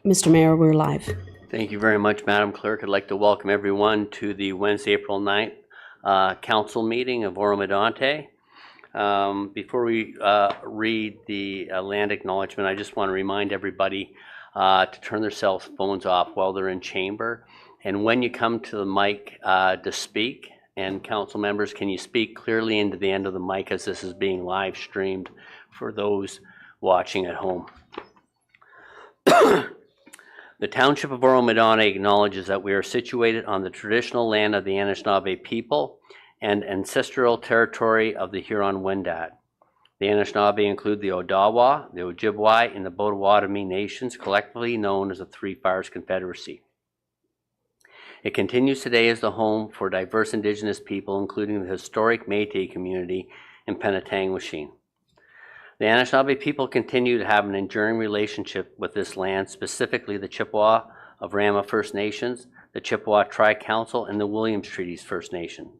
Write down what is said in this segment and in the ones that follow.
Mr. Mayor, we're live. Thank you very much, Madam Clerk. I'd like to welcome everyone to the Wednesday, April 9th council meeting of Oro-Medonte. Before we read the land acknowledgement, I just want to remind everybody to turn their cell phones off while they're in chamber. And when you come to the mic to speak, and council members, can you speak clearly into the end of the mic as this is being live streamed for those watching at home. The Township of Oro-Medonte acknowledges that we are situated on the traditional land of the Anishinaabe people and ancestral territory of the Huron-Wendat. The Anishinaabe include the Odawa, the Ojibwe, and the Potawatomi nations, collectively known as the Three Fires Confederacy. It continues today as the home for diverse Indigenous people, including the historic Métis community in Penetangwisheen. The Anishinaabe people continue to have an enduring relationship with this land, specifically the Chippewa of Rama First Nations, the Chippewa Tri-Council, and the Williams Treaties First Nations.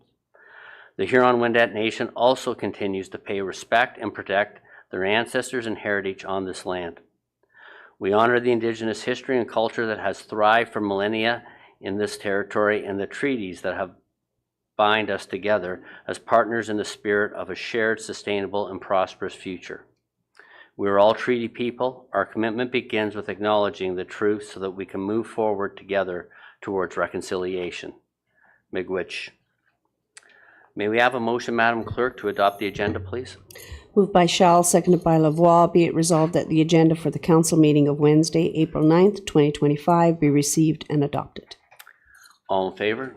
The Huron-Wendat Nation also continues to pay respect and protect their ancestors and heritage on this land. We honor the Indigenous history and culture that has thrived for millennia in this territory and the treaties that have bind us together as partners in the spirit of a shared, sustainable, and prosperous future. We are all treaty people. Our commitment begins with acknowledging the truth so that we can move forward together towards reconciliation. Miigwech. May we have a motion, Madam Clerk, to adopt the agenda, please? Moved by Schall, seconded by Lavoie. Be it resolved that the agenda for the council meeting of Wednesday, April 9th, 2025 be received and adopted. All in favor?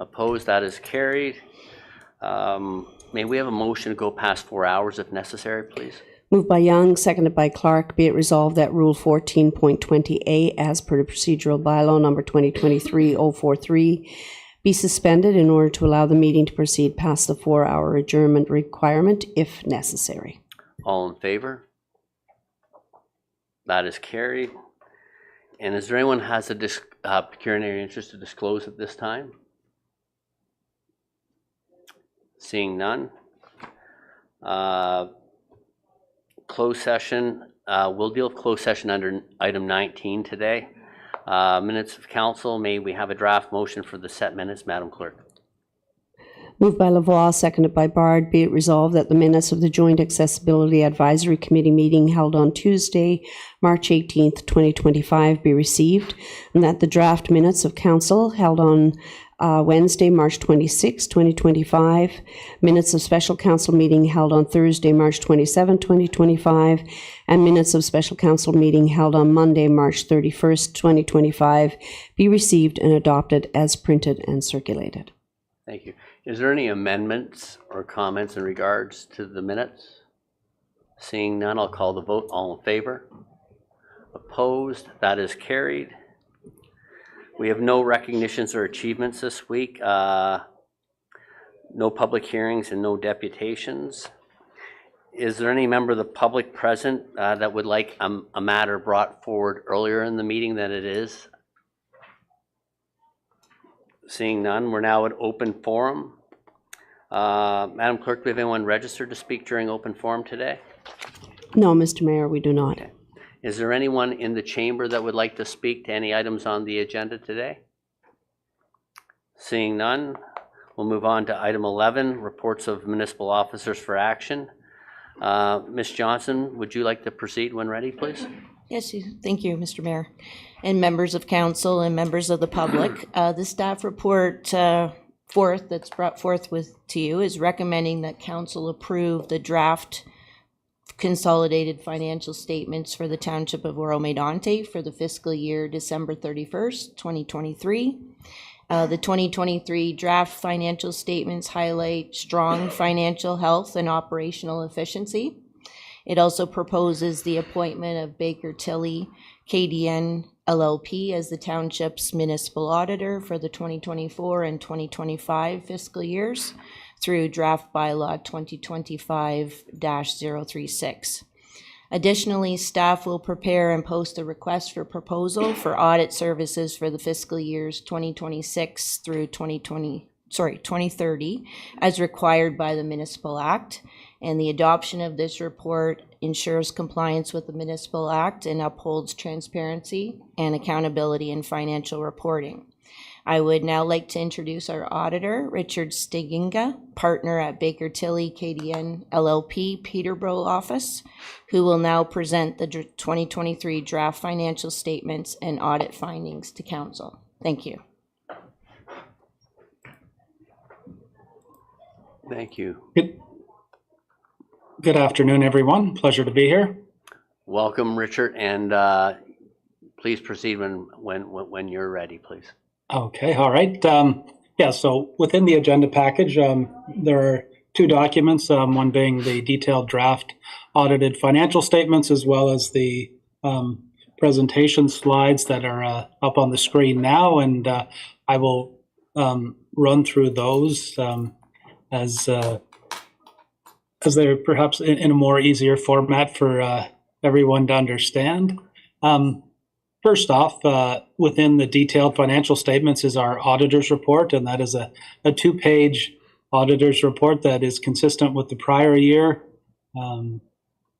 Opposed? That is carried. May we have a motion to go past 4 hours if necessary, please? Moved by Young, seconded by Clark. Be it resolved that Rule 14.20A, as per the procedural bylaw number 2023-043, be suspended in order to allow the meeting to proceed past the 4-hour adjournment requirement if necessary. All in favor? That is carried. And is there anyone who has a pecuniary interest to disclose at this time? Seeing none. Closed session, we'll deal with closed session under item 19 today. Minutes of council, may we have a draft motion for the set minutes, Madam Clerk? Moved by Lavoie, seconded by Bard. Be it resolved that the minutes of the Joint Accessibility Advisory Committee meeting held on Tuesday, March 18th, 2025 be received, and that the draft minutes of council held on Wednesday, March 26, 2025, minutes of special council meeting held on Thursday, March 27, 2025, and minutes of special council meeting held on Monday, March 31st, 2025, be received and adopted as printed and circulated. Thank you. Is there any amendments or comments in regards to the minutes? Seeing none, I'll call the vote. All in favor? Opposed? That is carried. We have no recognitions or achievements this week, no public hearings and no deputations. Is there any member of the public present that would like a matter brought forward earlier in the meeting than it is? Seeing none, we're now at open forum. Madam Clerk, do we have anyone registered to speak during open forum today? No, Mr. Mayor, we do not. Okay. Is there anyone in the chamber that would like to speak to any items on the agenda today? Seeing none, we'll move on to item 11, reports of municipal officers for action. Ms. Johnson, would you like to proceed when ready, please? Yes, thank you, Mr. Mayor, and members of council and members of the public. The staff report that's brought forth to you is recommending that council approve the draft consolidated financial statements for the Township of Oro-Medonte for the fiscal year December 31st, 2023. The 2023 draft financial statements highlight strong financial health and operational efficiency. It also proposes the appointment of Baker Tilly KDN LLP as the township's municipal auditor for the 2024 and 2025 fiscal years through draft bylaw 2025-036. Additionally, staff will prepare and post a request for proposal for audit services for the fiscal years 2026 through 2030 as required by the Municipal Act, And the adoption of this report ensures compliance with the Municipal Act and upholds transparency and accountability in financial reporting. I would now like to introduce our auditor, Richard Stiginga, partner at Baker Tilly KDN LLP, Peterborough office, who will now present the 2023 draft financial statements and audit findings to council. Thank you. Thank you. Good afternoon, everyone. Pleasure to be here. Welcome, Richard, and please proceed when you're ready, please. Okay, all right. So within the agenda package, there are two documents, one being the detailed draft audited financial statements, as well as the presentation slides that are up on the screen now. And I will run through those as they're perhaps in a more easier format for everyone to understand. First off, within the detailed financial statements is our auditor's report, and that is a two-page auditor's report that is consistent with the prior year.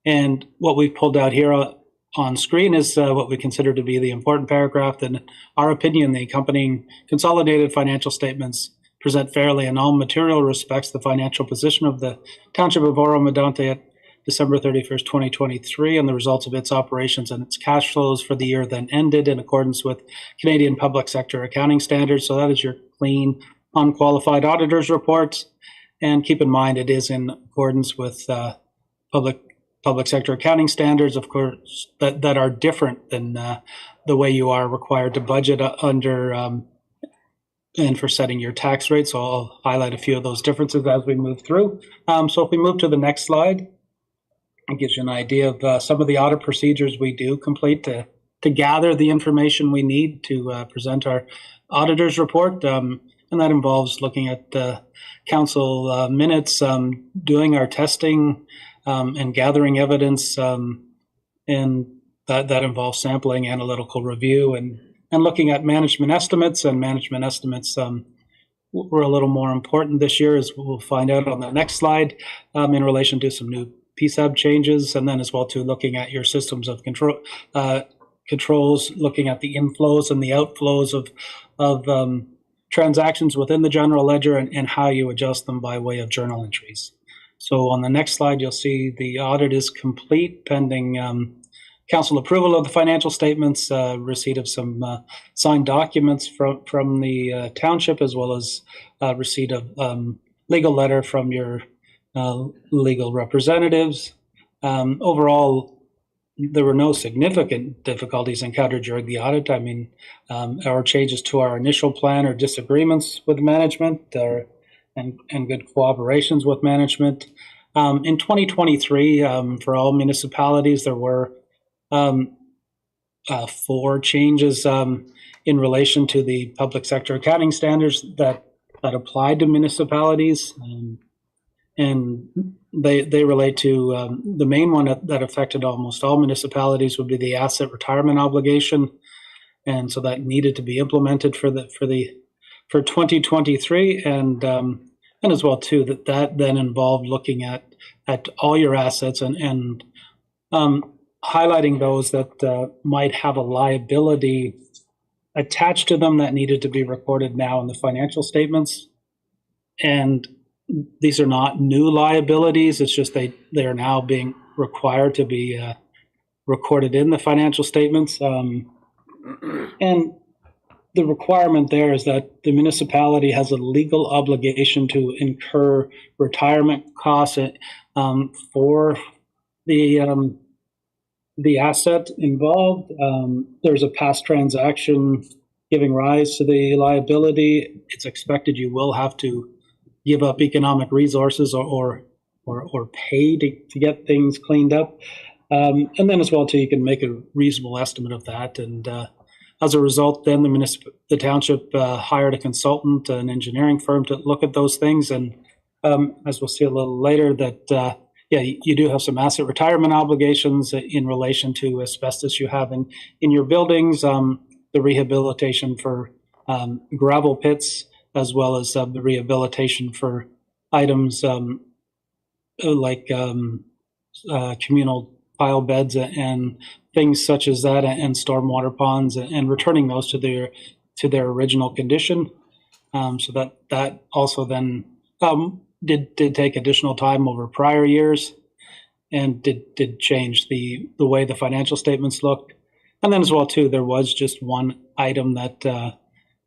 And what we've pulled out here on screen is what we consider to be the important paragraph. In our opinion, the accompanying consolidated financial statements present fairly in all material respects the financial position of the Township of Oro-Medonte at December 31st, 2023, and the results of its operations and its cash flows for the year then ended in accordance with Canadian public sector accounting standards. So that is your clean, unqualified auditor's report. And keep in mind, it is in accordance with public sector accounting standards, of course, that are different than the way you are required to budget under and for setting your tax rate. So I'll highlight a few of those differences as we move through. So if we move to the next slide, it gives you an idea of some of the audit procedures we do complete to gather the information we need to present our auditor's report. And that involves looking at council minutes, doing our testing, and gathering evidence. And that involves sampling, analytical review, and looking at management estimates. And management estimates were a little more important this year, as we'll find out on the next slide, in relation to some new PSAB changes, and then as well too looking at your systems of controls, looking at the inflows and the outflows of transactions within the general ledger and how you adjust them by way of journal entries. So on the next slide, you'll see the audit is complete pending council approval of the financial statements, receipt of some signed documents from the township, as well as receipt of legal letter from your legal representatives. Overall, there were no significant difficulties encountered during the audit. I mean, our changes to our initial plan or disagreements with management and good cooperations with management. In 2023, for all municipalities, there were 4 changes in relation to the public sector accounting standards that applied to municipalities. And they relate to the main one that affected almost all municipalities would be the asset retirement obligation, and so that needed to be implemented for 2023, and as well too that then involved looking at all your assets and highlighting those that might have a liability attached to them that needed to be recorded now in the financial statements. And these are not new liabilities. It's just they are now being required to be recorded in the financial statements. And the requirement there is that the municipality has a legal obligation to incur retirement costs for the asset involved. There's a past transaction giving rise to the liability. It's expected you will have to give up economic resources or pay to get things cleaned up. And then as well too, you can make a reasonable estimate of that. And as a result, then the township hired a consultant, an engineering firm, to look at those things. And as we'll see a little later, that you do have some asset retirement obligations in relation to asbestos you have in your buildings, the rehabilitation for gravel pits, as well as the rehabilitation for items like communal pile beds and things such as that, and stormwater ponds, and returning those to their original condition. So that also then did take additional time over prior years, and did change the way the financial statements looked. And then as well too, there was just one item that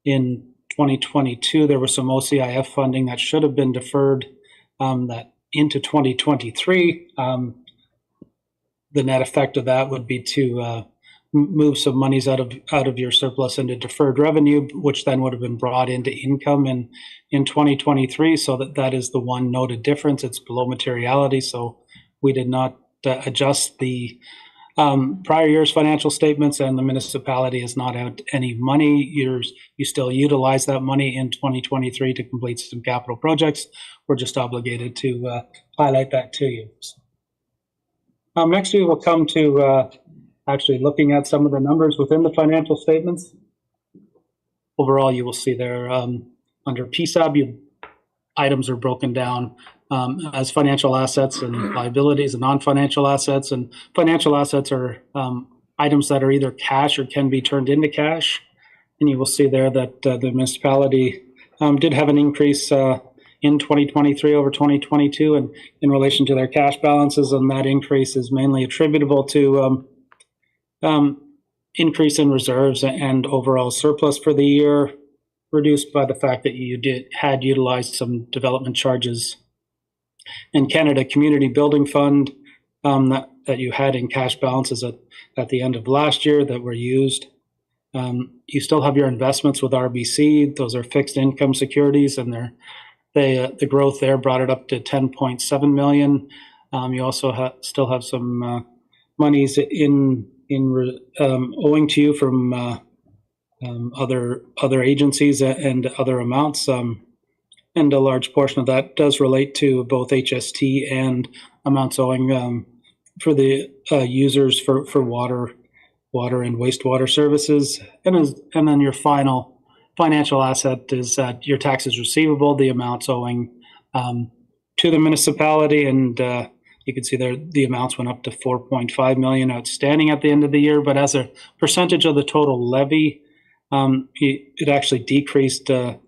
in 2022 there was some OCIF funding that should have been deferred that into 2023. The net effect of that would be to move some monies out of your surplus into deferred revenue, which then would have been brought into income in 2023. So that is the one noted difference. It's below materiality, so we did not adjust the prior year's financial statements, and the municipality has not had any money. You still utilize that money in 2023 to complete some capital projects. We're just obligated to highlight that to you. Next, we will come to actually looking at some of the numbers within the financial statements. Overall, you will see there under PSAB, items are broken down as financial assets and liabilities and non-financial assets. And financial assets are items that are either cash or can be turned into cash. And you will see there that the municipality did have an increase in 2023 over 2022 and in relation to their cash balances, and that increase is mainly attributable to increase in reserves and overall surplus for the year, reduced by the fact that you had utilized some development charges in Canada Community Building Fund that you had in cash balances at the end of last year that were used. You still have your investments with RBC. Those are fixed income securities, and the growth there brought it up to 10.7 million. You also still have some monies owing to you from other agencies and other amounts, and a large portion of that does relate to both HST and amounts owing for the users for water and wastewater services. And then your final financial asset is your taxes receivable, the amounts owing to the municipality, and you can see there the amounts went up to 4.5 million outstanding at the end of the year. But as a percentage of the total levy, it actually decreased from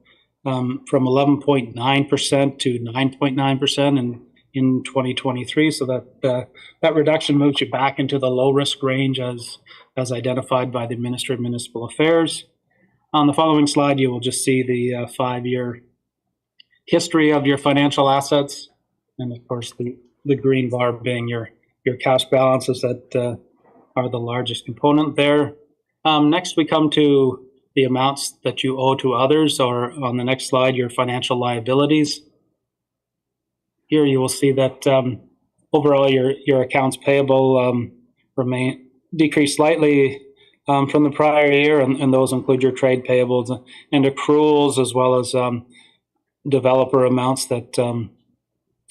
11.9% to 9.9% in 2023. So that reduction moves you back into the low risk range as identified by the Ministry of Municipal Affairs. On the following slide, you will just see the 5-year history of your financial assets, and of course the green bar being your cash balances that are the largest component there. Next, we come to the amounts that you owe to others, or on the next slide, your financial liabilities. Here you will see that overall your accounts payable decreased slightly from the prior year, and those include your trade payables and accruals, as well as developer amounts that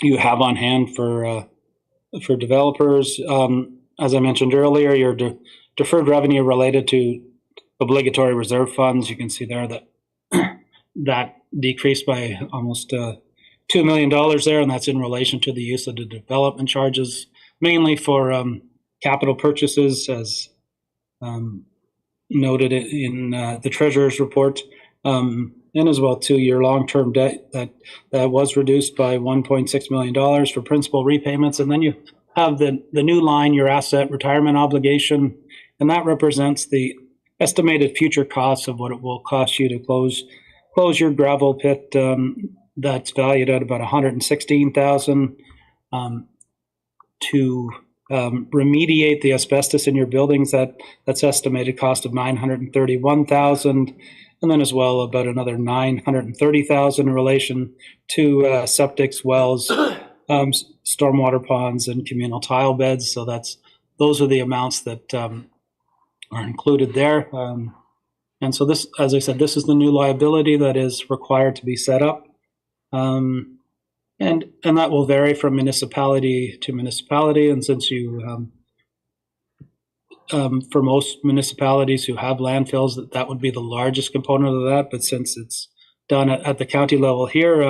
you have on hand for developers. As I mentioned earlier, your deferred revenue related to obligatory reserve funds, you can see there that decreased by almost $2 million there, and that's in relation to the use of the development charges, mainly for capital purchases, as noted in the Treasurer's report, and as well too your long-term debt that was reduced by $1.6 million for principal repayments. And then you have the new line, your asset retirement obligation, and that represents the estimated future costs of what it will cost you to close your gravel pit. That's valued at about $116,000 to remediate the asbestos in your buildings. That's estimated cost of $931,000, and then as well about another $930,000 in relation to septics, wells, stormwater ponds, and communal tile beds. So those are the amounts that are included there. And so this, as I said, this is the new liability that is required to be set up. And that will vary from municipality to municipality. And since you, for most municipalities who have landfills, that would be the largest component of that. But since it's done at the county level here,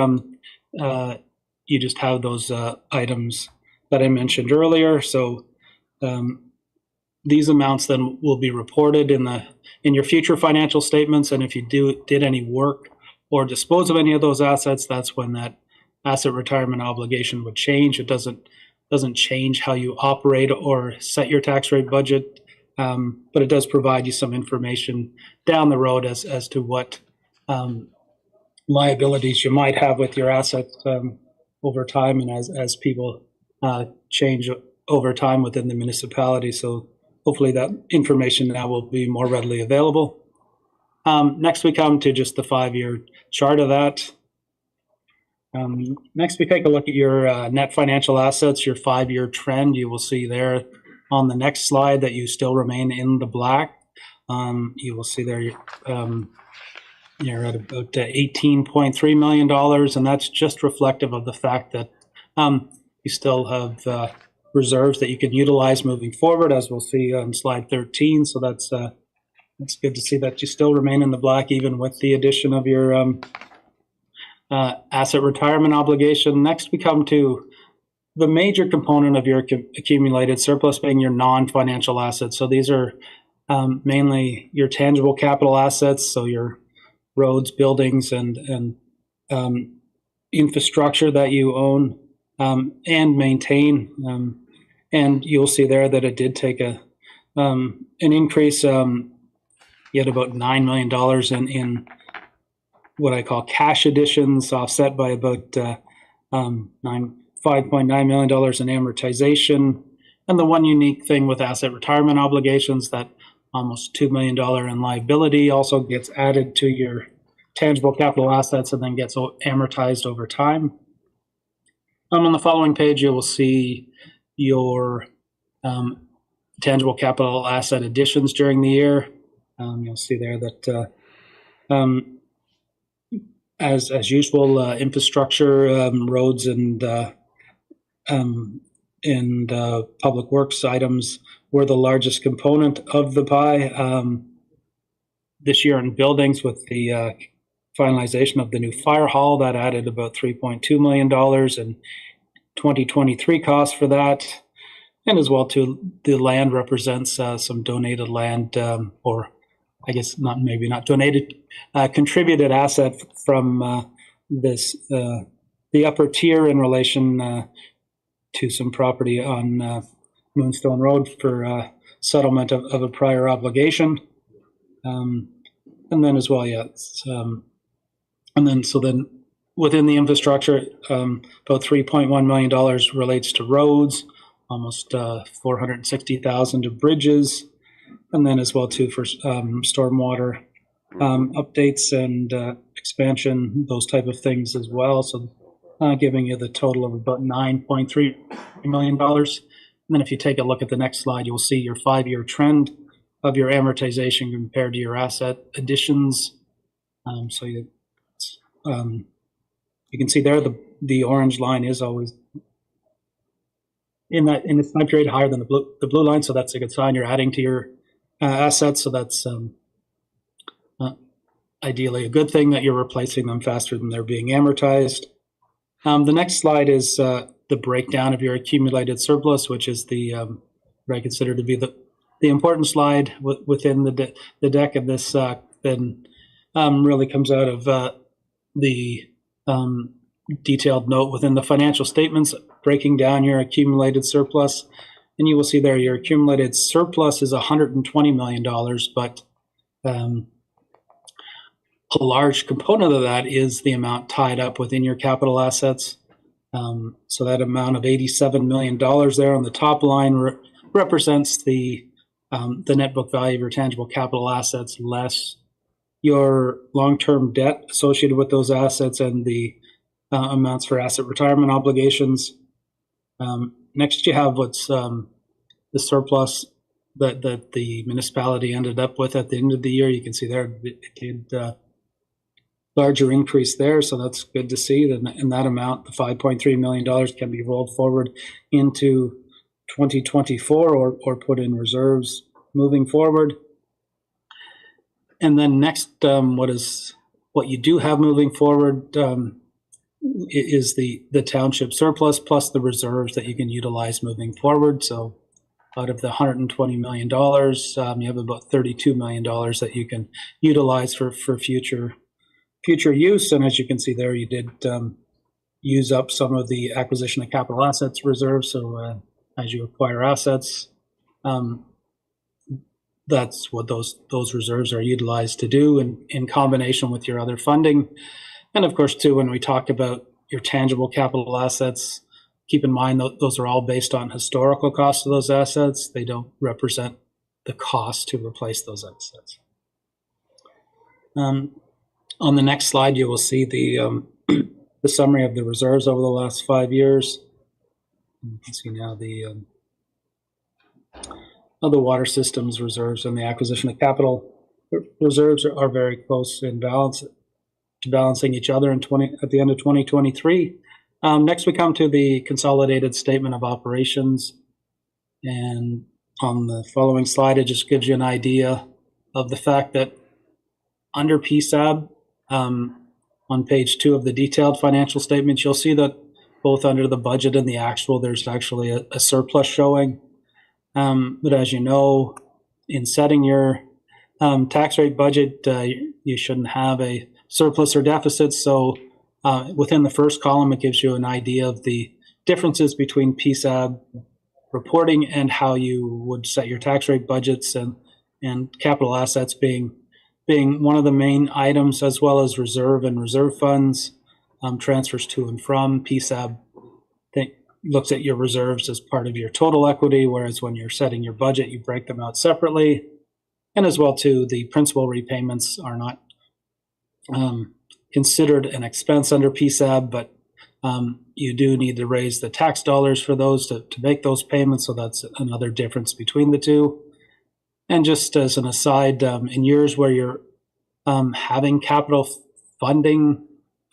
you just have those items that I mentioned earlier. So these amounts then will be reported in your future financial statements. And if you did any work or dispose of any of those assets, that's when that asset retirement obligation would change. It doesn't change how you operate or set your tax rate budget, but it does provide you some information down the road as to what liabilities you might have with your assets over time, and as people change over time within the municipality. So hopefully that information now will be more readily available. Next, we come to just the 5-year chart of that. Next, we take a look at your net financial assets, your 5-year trend. You will see there on the next slide that you still remain in the black. You will see there you're at about $18.3 million, and that's just reflective of the fact that you still have reserves that you can utilize moving forward, as we'll see on slide 13. So that's good to see that you still remain in the black, even with the addition of your asset retirement obligation. Next, we come to the major component of your accumulated surplus being your non-financial assets. So these are mainly your tangible capital assets, so your roads, buildings, and infrastructure that you own and maintain. And you'll see there that it did take an increase. You had about $9 million in what I call cash additions, offset by about $5.9 million in amortization. And the one unique thing with asset retirement obligations, that almost $2 million in liability also gets added to your tangible capital assets and then gets amortized over time. On the following page, you will see your tangible capital asset additions during the year. You'll see there that as usual, infrastructure, roads, and public works items were the largest component of the pie. This year in buildings, with the finalization of the new fire hall, that added about $3.2 million in 2023 costs for that. And as well, too, the land represents some donated land, or I guess maybe not donated, contributed asset from the upper tier in relation to some property on Moonstone Road for settlement of a prior obligation. And then as well, then within the infrastructure, about $3.1 million relates to roads, almost $460,000 to bridges, and then as well too for stormwater updates and expansion, those type of things as well. So giving you the total of about $9.3 million. And then if you take a look at the next slide, you'll see your 5-year trend of your amortization compared to your asset additions. So you can see there the orange line is always in its time period higher than the blue line. So that's a good sign you're adding to your assets. So that's ideally a good thing, that you're replacing them faster than they're being amortized. The next slide is the breakdown of your accumulated surplus, which is what I consider to be the important slide within the deck of this. Then really comes out of the detailed note within the financial statements, breaking down your accumulated surplus. And you will see there your accumulated surplus is $120 million, but a large component of that is the amount tied up within your capital assets. So that amount of $87 million there on the top line represents the net book value of your tangible capital assets less your long-term debt associated with those assets and the amounts for asset retirement obligations. Next, you have what's the surplus that the municipality ended up with at the end of the year. You can see there it had larger increase there, so that's good to see. And that amount, the $5.3 million, can be rolled forward into 2024 or put in reserves moving forward. And then next, what you do have moving forward is the township surplus plus the reserves that you can utilize moving forward. So out of the $120 million, you have about $32 million that you can utilize for future use. And as you can see there, you did use up some of the acquisition of capital assets reserves. So as you acquire assets, that's what those reserves are utilized to do in combination with your other funding. And of course, too, when we talk about your tangible capital assets, keep in mind those are all based on historical costs of those assets. They don't represent the cost to replace those assets. On the next slide, you will see the summary of the reserves over the last 5 years. You can see now the water systems reserves and the acquisition of capital reserves are very close in balance to balancing each other at the end of 2023. Next, we come to the consolidated statement of operations. And on the following slide, it just gives you an idea of the fact that under PSAB, on page 2 of the detailed financial statements, you'll see that both under the budget and the actual, there's actually a surplus showing. But as you know, in setting your tax rate budget, you shouldn't have a surplus or deficit. So within the first column, it gives you an idea of the differences between PSAB reporting and how you would set your tax rate budgets, and capital assets being one of the main items, as well as reserve and reserve funds, transfers to and from. PSAB looks at your reserves as part of your total equity, whereas when you're setting your budget, you break them out separately. And as well, too, the principal repayments are not considered an expense under PSAB, but you do need to raise the tax dollars for those to make those payments. So that's another difference between the two. And just as an aside, in years where you're having capital funding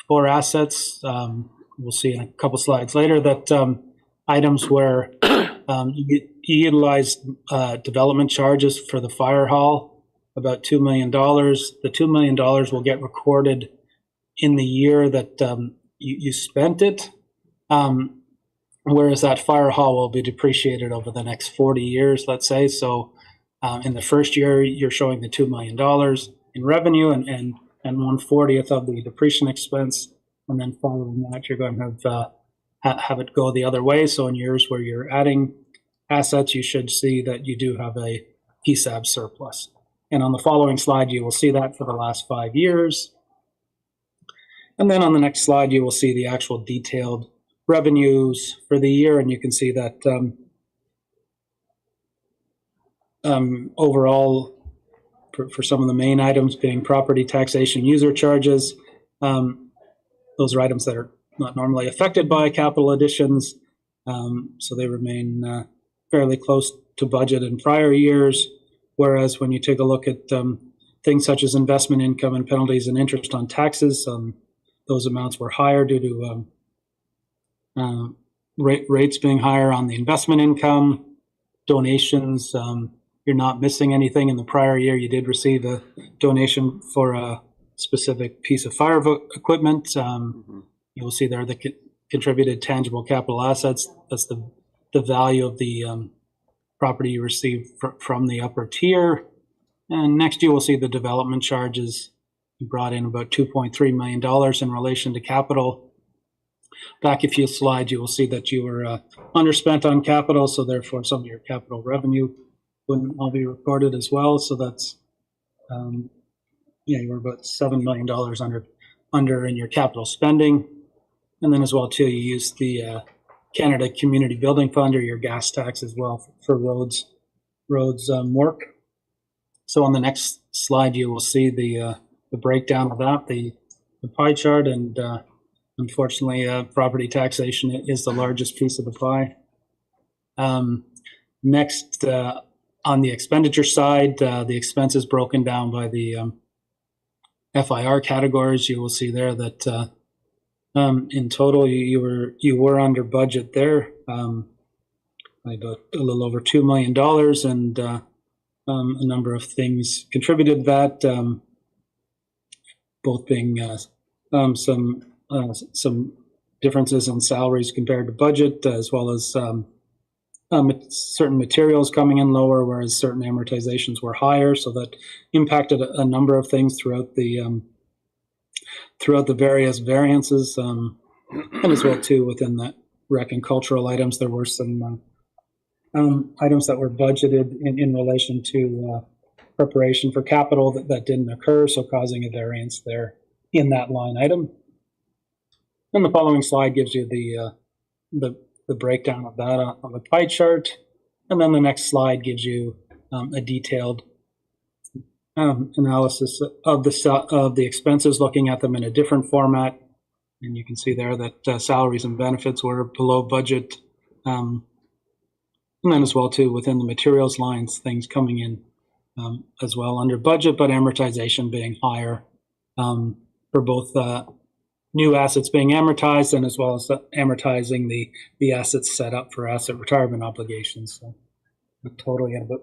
for assets, we'll see in a couple slides later that items where you utilize development charges for the fire hall, about $2 million. The $2 million will get recorded in the year that you spent it, whereas that fire hall will be depreciated over the next 40 years, let's say. So in the first year, you're showing the $2 million in revenue and 1/40th of the depreciation expense. And then following that, you're going to have it go the other way. So in years where you're adding assets, you should see that you do have a PSAB surplus. And on the following slide, you will see that for the last 5 years. And then on the next slide, you will see the actual detailed revenues for the year. And you can see that overall, for some of the main items being property taxation, user charges, those are items that are not normally affected by capital additions. So they remain fairly close to budget in prior years. Whereas when you take a look at things such as investment income and penalties and interest on taxes, those amounts were higher due to rates being higher on the investment income. Donations, you're not missing anything. In the prior year, you did receive a donation for a specific piece of fire equipment. You'll see there the contributed tangible capital assets. That's the value of the property you received from the upper tier. And next you will see the development charges. You brought in about $2.3 million in relation to capital. Back a few slides, you will see that you were underspent on capital, so therefore some of your capital revenue wouldn't all be recorded as well. So that's, you were about $7 million under in your capital spending. And then as well, too, you used the Canada Community Building Fund or your gas tax as well for roads work. So on the next slide, you will see the breakdown of that, the pie chart, and unfortunately, property taxation is the largest piece of the pie. Next, on the expenditure side, the expenses broken down by the FIR categories. You will see there that in total, you were under budget there by about a little over $2 million, and a number of things contributed to that, both being some differences in salaries compared to budget, as well as certain materials coming in lower, whereas certain amortizations were higher. So that impacted a number of things throughout the various variances, and as well too within the rec and cultural items, there were some items that were budgeted in relation to preparation for capital that didn't occur, so causing a variance there in that line item. And the following slide gives you the breakdown of that on the pie chart, and then the next slide gives you a detailed analysis of the expenses, looking at them in a different format. And you can see there that salaries and benefits were below budget, and then as well too within the materials lines, things coming in as well under budget, but amortization being higher for both new assets being amortized and as well as amortizing the assets set up for asset retirement obligations. So totally at about,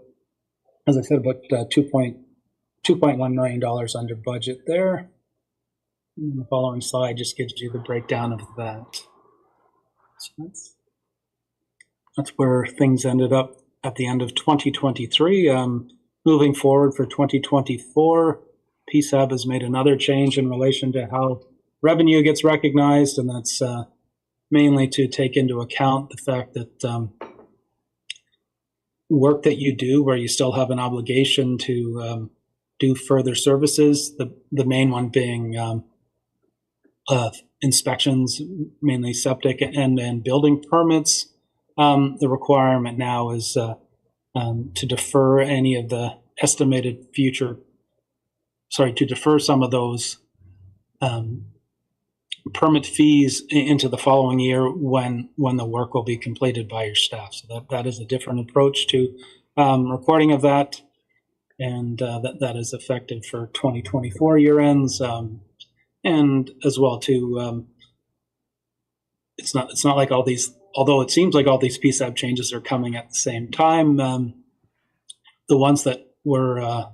as I said, about $2.1 million under budget there. And the following slide just gives you the breakdown of that. So that's where things ended up at the end of 2023. Moving forward for 2024, PSAB has made another change in relation to how revenue gets recognized, and that's mainly to take into account the fact that work that you do where you still have an obligation to do further services, the main one being inspections, mainly septic and building permits. The requirement now is to defer any of the estimated to defer some of those permit fees into the following year when the work will be completed by your staff. So that is a different approach to recording of that, and that is effective for 2024 year ends, and as well too. It's not like all these, although it seems like all these PSAB changes are coming at the same time. The ones that were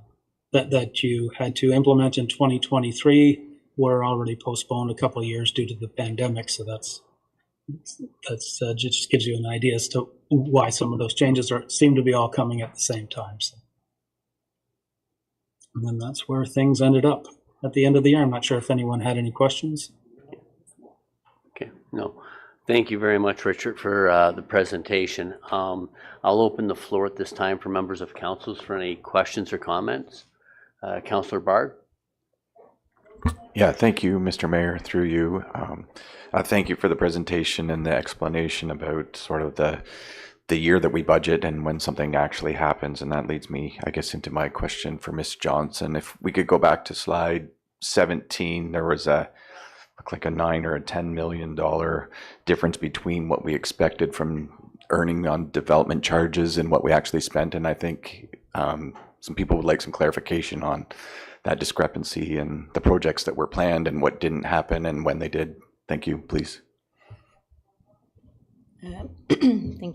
that you had to implement in 2023 were already postponed a couple of years due to the pandemic. So that's just gives you an idea as to why some of those changes seem to be all coming at the same time. So, and then that's where things ended up at the end of the year. I'm not sure if anyone had any questions. Okay, no. Thank you very much, Richard, for the presentation. I'll open the floor at this time for members of council for any questions or comments. Councillor Bard. Yeah, thank you, Mr. Mayor, through you. Thank you for the presentation and the explanation about sort of the year that we budget and when something actually happens. And that leads me, I guess, into my question for Ms. Johnson. If we could go back to slide 17, there was looked like a $9 or $10 million difference between what we expected from earning on development charges and what we actually spent. And I think some people would like some clarification on that discrepancy and the projects that were planned and what didn't happen and when they did. Thank you, please. Thank you.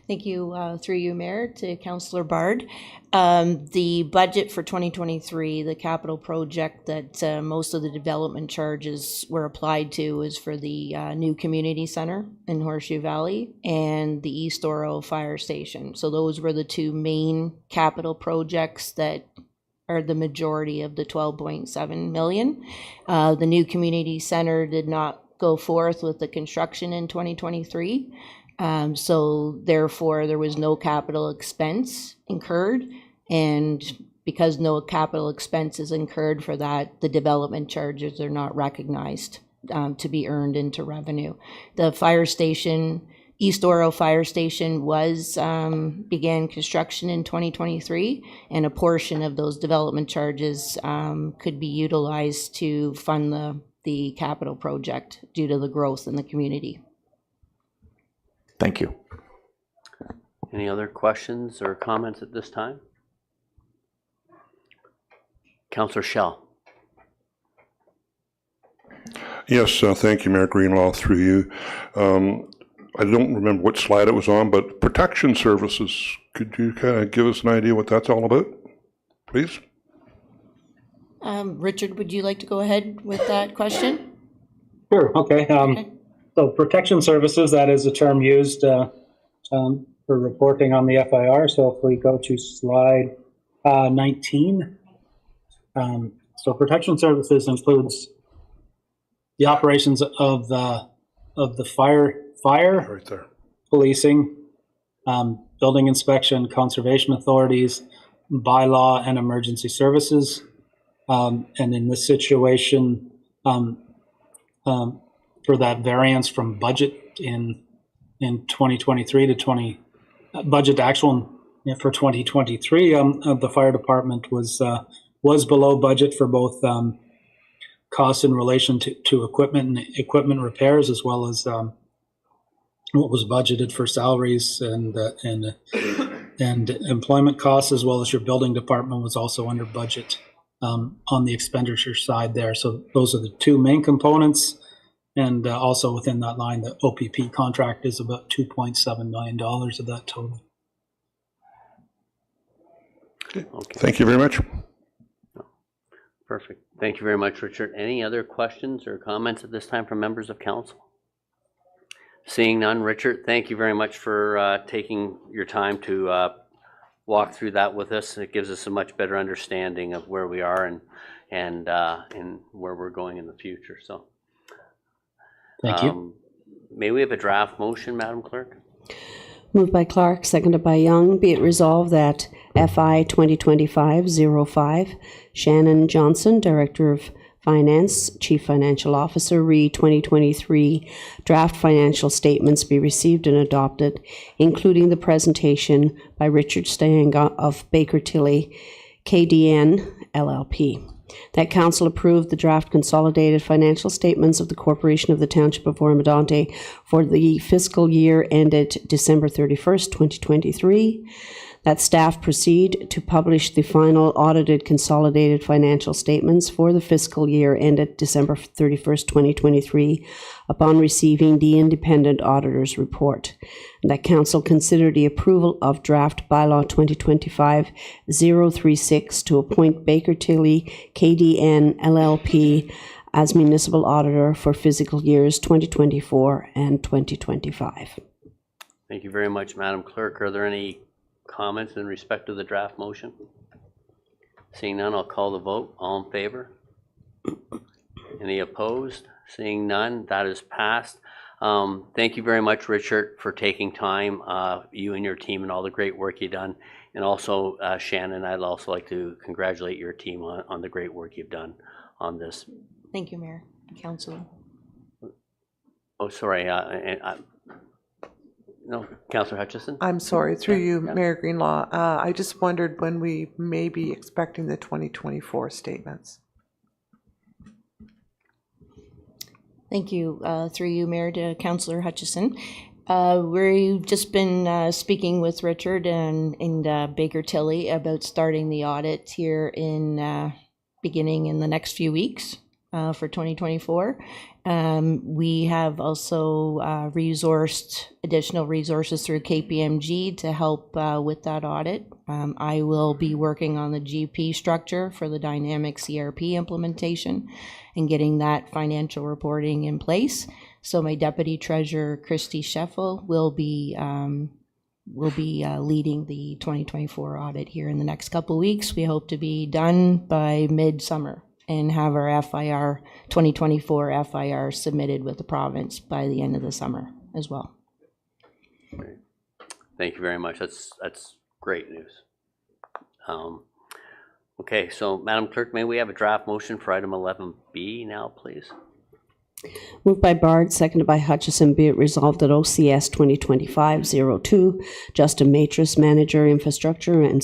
Thank you, through you, Mayor, to Councillor Bard. The budget for 2023, the capital project that most of the development charges were applied to is for the new community center in Horseshoe Valley and the East Oro Fire Station. So those were the two main capital projects that are the majority of the 12.7 million. The new community center did not go forth with the construction in 2023. So therefore there was no capital expense incurred, and because no capital expense is incurred for that, the development charges are not recognized to be earned into revenue. The fire station, East Oro Fire Station, began construction in 2023, and a portion of those development charges could be utilized to fund the capital project due to the growth in the community. Thank you. Any other questions or comments at this time? Councillor Schell. Yes, thank you, Mayor Greenwald, through you. I don't remember what slide it was on, but protection services, could you kind of give us an idea what that's all about, please? Richard, would you like to go ahead with that question? Sure. Okay. Okay. So protection services, that is a term used for reporting on the FIR. So if we go to slide 19, so protection services includes the operations of the fire, Right there. policing, building inspection, conservation authorities, bylaw, and emergency services. And in this situation, for that variance from budget in 2023 to budget actual for 2023, the fire department was below budget for both costs in relation to equipment and equipment repairs, as well as what was budgeted for salaries and employment costs, as well as your building department was also under budget on the expenditure side there. So those are the two main components. And also within that line, the OPP contract is about $2.7 million of that total. Okay. Thank you very much. Perfect. Thank you very much, Richard. Any other questions or comments at this time from members of council? Seeing none, Richard, thank you very much for taking your time to walk through that with us. It gives us a much better understanding of where we are and where we're going in the future. So, Thank you. May we have a draft motion, Madam Clerk? Moved by Clark, seconded by Young. Be it resolved that FI 2025-05, Shannon Johnson, Director of Finance, Chief Financial Officer, re 2023 draft financial statements be received and adopted, including the presentation by Richard Stanga of Baker Tilly, KDN, LLP. That council approved the draft consolidated financial statements of the Corporation of the Township of Oro-Medonte for the fiscal year ended December 31st, 2023. That staff proceed to publish the final audited consolidated financial statements for the fiscal year ended December 31st, 2023, upon receiving the independent auditor's report. And that council consider the approval of draft bylaw 2025-036 to appoint Baker Tilly, KDN, LLP as municipal auditor for fiscal years 2024 and 2025. Thank you very much, Madam Clerk. Are there any comments in respect to the draft motion? Seeing none, I'll call the vote. All in favor? Any opposed? Seeing none, that is passed. Thank you very much, Richard, for taking time, you and your team, and all the great work you've done. And also, Shannon, I'd also like to congratulate your team on the great work you've done on this. Thank you, Mayor and Council. Oh, sorry. No, Councillor Hutchison? I'm sorry, through you, Yeah. Mayor Greenlaw. I just wondered when we may be expecting the 2024 statements. Thank you. Through you, Mayor, to Councillor Hutchison. We've just been speaking with Richard and Baker Tilly about starting the audit here beginning in the next few weeks for 2024. We have also resourced additional resources through KPMG to help with that audit. I will be working on the GP structure for the dynamic CRP implementation and getting that financial reporting in place. So my Deputy Treasurer, Christy Scheffel, will be leading the 2024 audit here in the next couple of weeks. We hope to be done by midsummer and have our FIR 2024 FIR submitted with the province by the end of the summer as well. Great. Thank you very much. That's great news. Okay, so Madam Clerk, may we have a draft motion for item 11B now, please? Moved by Bard, seconded by Hutchison. Be it resolved that OCS 2025-02, Justin Matris, Manager, Infrastructure and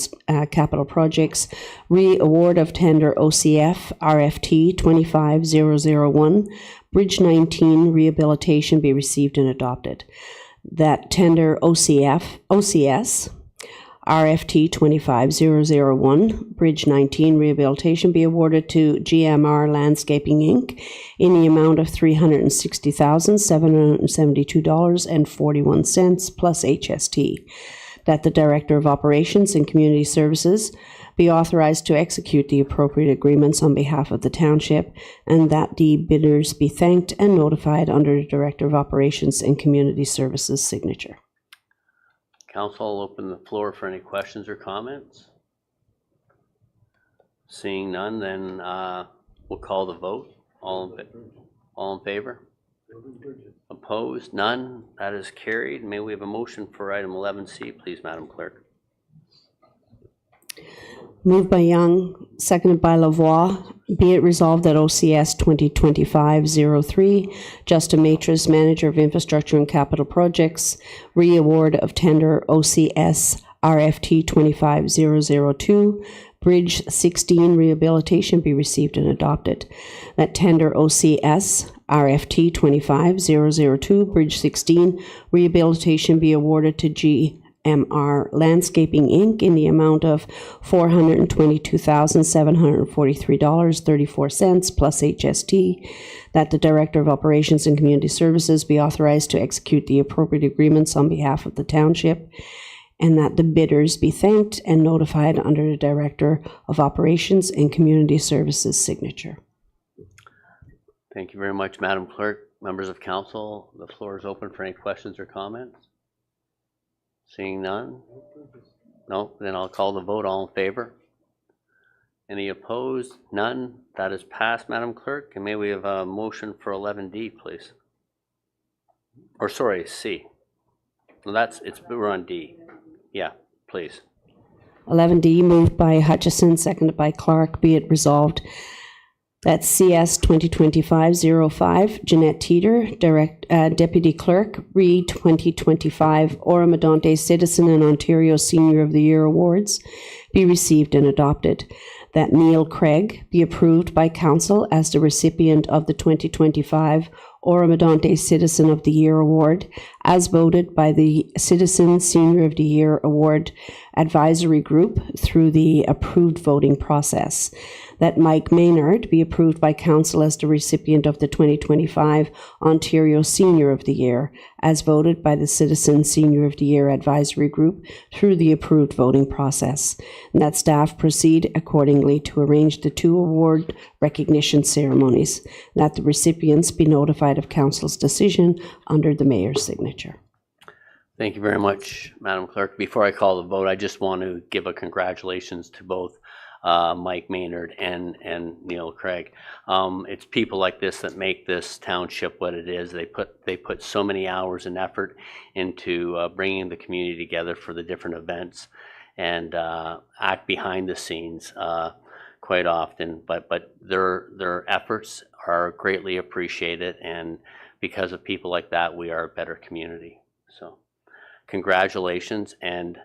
Capital Projects, re-award of tender OCF RFT 25001, Bridge 19 rehabilitation be received and adopted. That tender OCS RFT 25001, Bridge 19 rehabilitation be awarded to GMR Landscaping Inc. in the amount of $360,772.41 plus HST. that the Director of Operations and Community Services be authorized to execute the appropriate agreements on behalf of the township, and that the bidders be thanked and notified under the Director of Operations and Community Services signature. Council, I'll open the floor for any questions or comments. Seeing none, then we'll call the vote. All in favor? Opposed? None? That is carried. May we have a motion for item 11C, please, Madam Clerk? Moved by Young, seconded by Lavoie. Be it resolved that OCS 2025-03, Justin Matras, Manager of Infrastructure and Capital Projects, re-award of tender OCS RFT 25002, Bridge 16 rehabilitation be received and adopted. That tender OCS RFT 25002, Bridge 16 rehabilitation be awarded to GMR Landscaping Inc. in the amount of $422,743.34 plus HST. That the Director of Operations and Community Services be authorized to execute the appropriate agreements on behalf of the township, and that the bidders be thanked and notified under the Director of Operations and Community Services signature. Thank you very much, Madam Clerk. Members of Council, the floor is open for any questions or comments. Seeing none? No? Then I'll call the vote. All in favor? Any opposed? None? That is passed, Madam Clerk. And may we have a motion for 11D, please? Or sorry, C. No, we're on D. Yeah, please. 11D, moved by Hutchison, seconded by Clark. Be it resolved that CS 2025-05, Jeanette Teeter, Deputy Clerk, Re 2025 Oro-Medonte Citizen and Ontario Senior of the Year Awards be received and adopted. That Neil Craig be approved by Council as the recipient of the 2025 Oro-Medonte Citizen of the Year Award, as voted by the Citizen Senior of the Year Award Advisory Group through the approved voting process. That Mike Maynard be approved by Council as the recipient of the 2025 Ontario Senior of the Year, as voted by the Citizen Senior of the Year Advisory Group through the approved voting process. And that staff proceed accordingly to arrange the two award recognition ceremonies. That the recipients be notified of Council's decision under the Mayor's signature. Thank you very much, Madam Clerk. Before I call the vote, I just want to give a congratulations to both Mike Maynard and Neil Craig. It's people like this that make this township what it is. They put so many hours and effort into bringing the community together for the different events, and act behind the scenes quite often. But their efforts are greatly appreciated, and because of people like that, we are a better community. So congratulations, and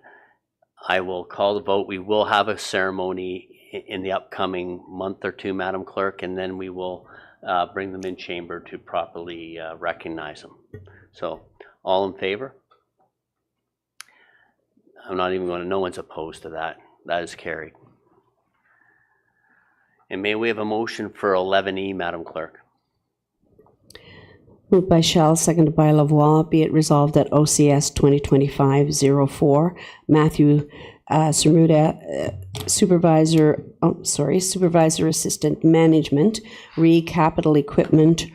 I will call the vote. We will have a ceremony in the upcoming month or two, Madam Clerk, and then we will bring them in chamber to properly recognize them. So all in favor? I'm not even going to, no one's opposed to that. That is carried. And may we have a motion for 11E, Madam Clerk? Moved by Shell, seconded by Lavoie. Be it resolved that OCS 2025-04, Matthew Cermuda, Supervisor Assistant Management, Capital Equipment,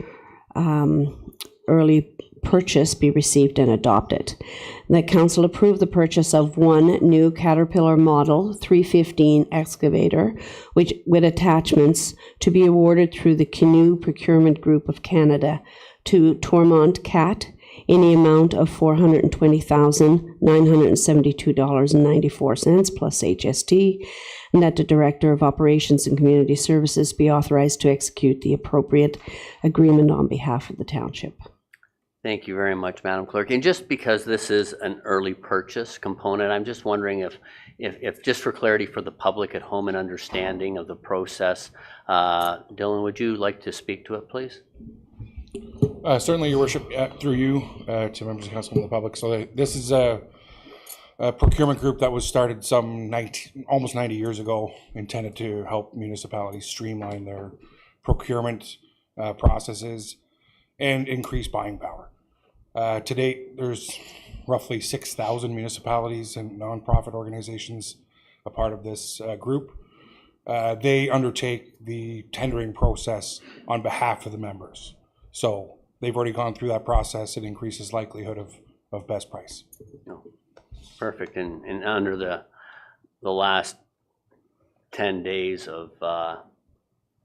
early purchase be received and adopted. That Council approve the purchase of one new Caterpillar Model 315 excavator, which with attachments to be awarded through the Canoe Procurement Group of Canada to Tormont Cat in the amount of $420,972.94 plus HST, and that the Director of Operations and Community Services be authorized to execute the appropriate agreement on behalf of the township. Thank you very much, Madam Clerk. And just because this is an early purchase component, I'm just wondering if just for clarity for the public at home and understanding of the process, Dylan, would you like to speak to it, please? Certainly, Your Worship, through you to members of council and the public. So this is a procurement group that was started almost 90 years ago, intended to help municipalities streamline their procurement processes and increase buying power. To date, there's roughly 6,000 municipalities and nonprofit organizations a part of this group. They undertake the tendering process on behalf of the members. So they've already gone through that process. It increases likelihood of best price. No. Perfect. And under the last 10 days of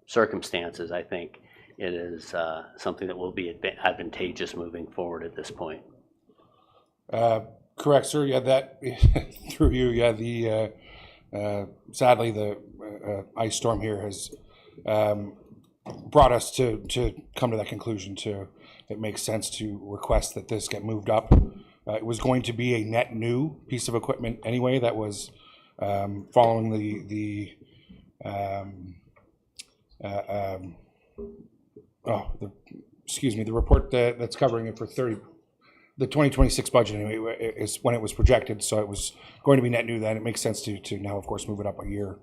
circumstances, I think it is something that will be advantageous moving forward at this point. Correct, sir. Yeah, that through you. Yeah, the sadly the ice storm here has brought us to come to that conclusion. It makes sense to request that this get moved up. It was going to be a net new piece of equipment anyway. That was following the report that's covering it for the 2026 budget anyway is when it was projected. So it was going to be net new then. It makes sense to now, of course, move it up a year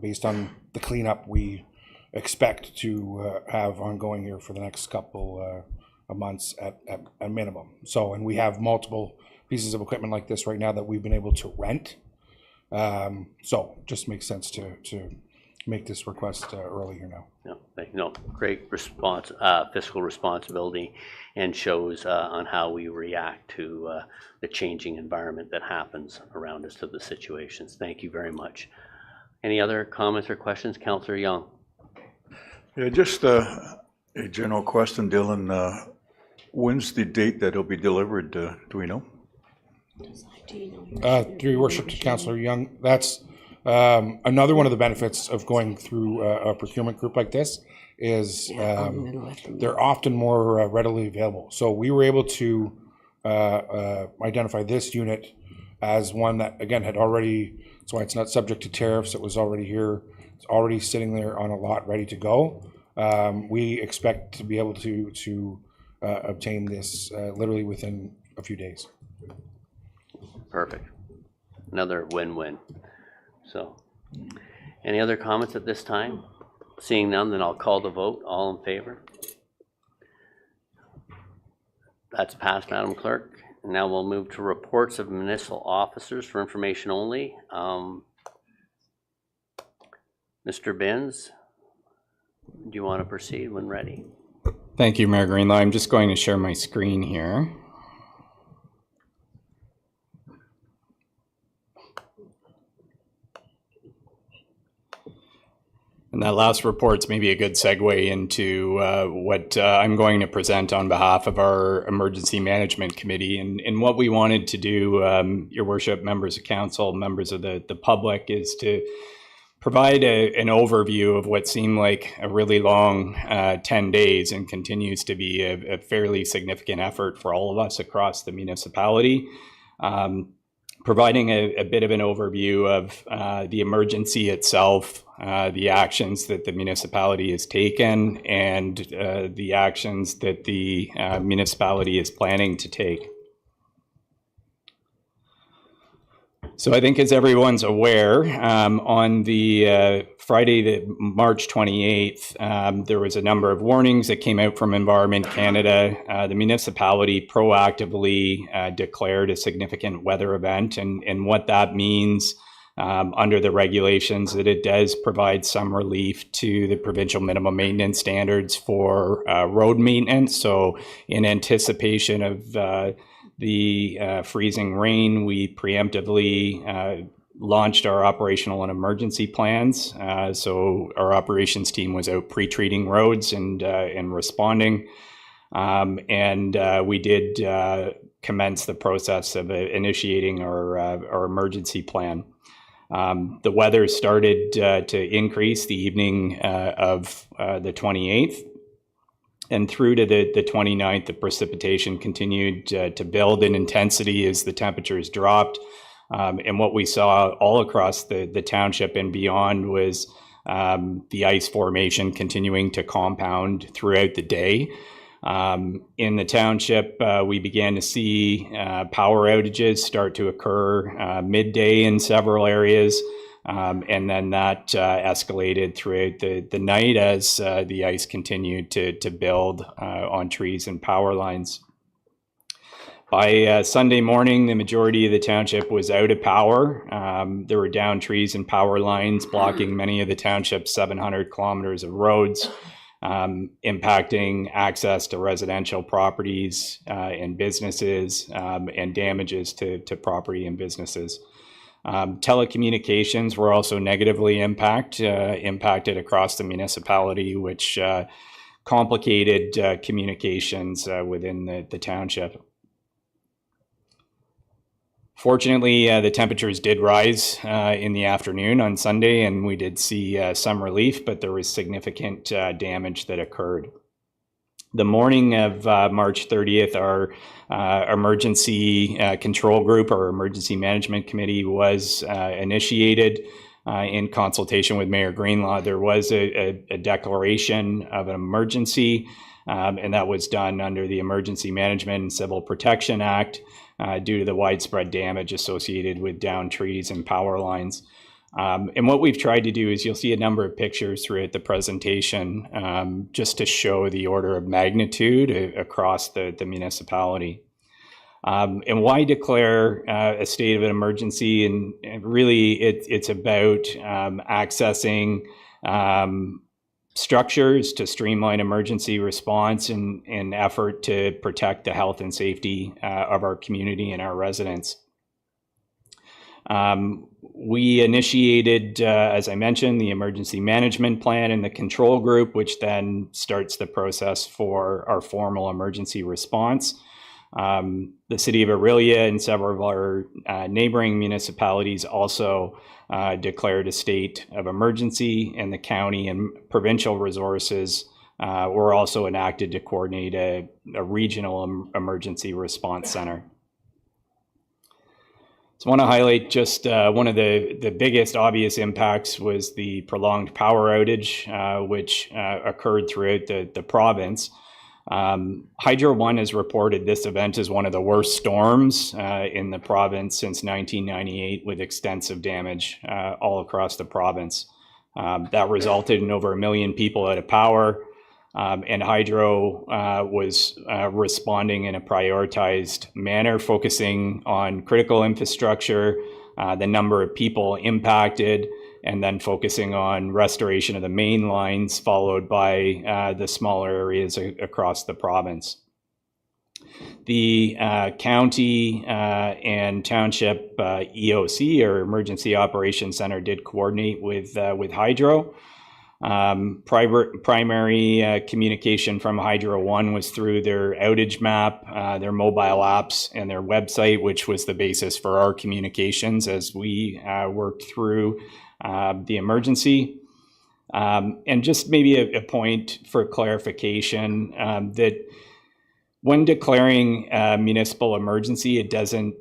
based on the cleanup we expect to have ongoing here for the next couple of months at minimum. So, and we have multiple pieces of equipment like this right now that we've been able to rent. So just makes sense to make this request early here now. No, great response, fiscal responsibility, and shows on how we react to the changing environment that happens around us to the situations. Thank you very much. Any other comments or questions? Councillor Young. Yeah, just a general question, Dylan. When's the date that it'll be delivered? Do we know? Through your worship, Councillor Young, that's another one of the benefits of going through a procurement group like this is they're often more readily available. So we were able to identify this unit as one that, again, had already, that's why it's not subject to tariffs. It was already here. It's already sitting there on a lot ready to go. We expect to be able to obtain this literally within a few days. Perfect. Another win-win. So, any other comments at this time? Seeing none, then I'll call the vote. All in favor? That's passed, Madam Clerk. And now we'll move to reports of municipal officers for information only. Mr. Binns, do you want to proceed when ready? Thank you, Mayor Greenlaw. I'm just going to share my screen here. And that last report's maybe a good segue into what I'm going to present on behalf of our Emergency Management Committee. And what we wanted to do, Your Worship, members of council, members of the public, is to provide an overview of what seemed like a really long 10 days and continues to be a fairly significant effort for all of us across the municipality. Providing a bit of an overview of the emergency itself, the actions that the municipality has taken, and the actions that the municipality is planning to take. So I think, as everyone's aware, on the Friday, March 28th, there was a number of warnings that came out from Environment Canada. The municipality proactively declared a significant weather event, and what that means under the regulations, that it does provide some relief to the provincial minimum maintenance standards for road maintenance. So in anticipation of the freezing rain, we preemptively launched our operational and emergency plans. So our operations team was out pre-treating roads and responding. And we did commence the process of initiating our emergency plan. The weather started to increase the evening of the 28th. And through to the 29th, the precipitation continued to build in intensity as the temperatures dropped. And what we saw all across the township and beyond was the ice formation continuing to compound throughout the day. In the township, we began to see power outages start to occur midday in several areas. And then that escalated throughout the night as the ice continued to build on trees and power lines. By Sunday morning, the majority of the township was out of power. There were downed trees and power lines blocking many of the township's 700 kilometers of roads, impacting access to residential properties and businesses, and damages to property and businesses. Telecommunications were also negatively impacted across the municipality, which complicated communications within the township. Fortunately, the temperatures did rise in the afternoon on Sunday, and we did see some relief, but there was significant damage that occurred. The morning of March 30th, our emergency control group, our emergency management committee, was initiated in consultation with Mayor Greenlaw. There was a declaration of an emergency, and that was done under the Emergency Management and Civil Protection Act due to the widespread damage associated with downed trees and power lines. And what we've tried to do is, you'll see a number of pictures throughout the presentation just to show the order of magnitude across the municipality. And why declare a state of an emergency? And really, it's about accessing structures to streamline emergency response in an effort to protect the health and safety of our community and our residents. We initiated, as I mentioned, the emergency management plan and the control group, which then starts the process for our formal emergency response. The city of Orillia and several of our neighboring municipalities also declared a state of emergency, and the county and provincial resources were also enacted to coordinate a regional emergency response center. So I want to highlight just one of the biggest obvious impacts was the prolonged power outage, which occurred throughout the province. Hydro One has reported this event as one of the worst storms in the province since 1998, with extensive damage all across the province. That resulted in over 1 million people out of power, and Hydro was responding in a prioritized manner, focusing on critical infrastructure, the number of people impacted, and then focusing on restoration of the main lines, followed by the smaller areas across the province. The county and township EOC, or Emergency Operations Center, did coordinate with Hydro. Primary communication from Hydro One was through their outage map, their mobile apps, and their website, which was the basis for our communications as we worked through the emergency. And just maybe a point for clarification, that when declaring a municipal emergency, it doesn't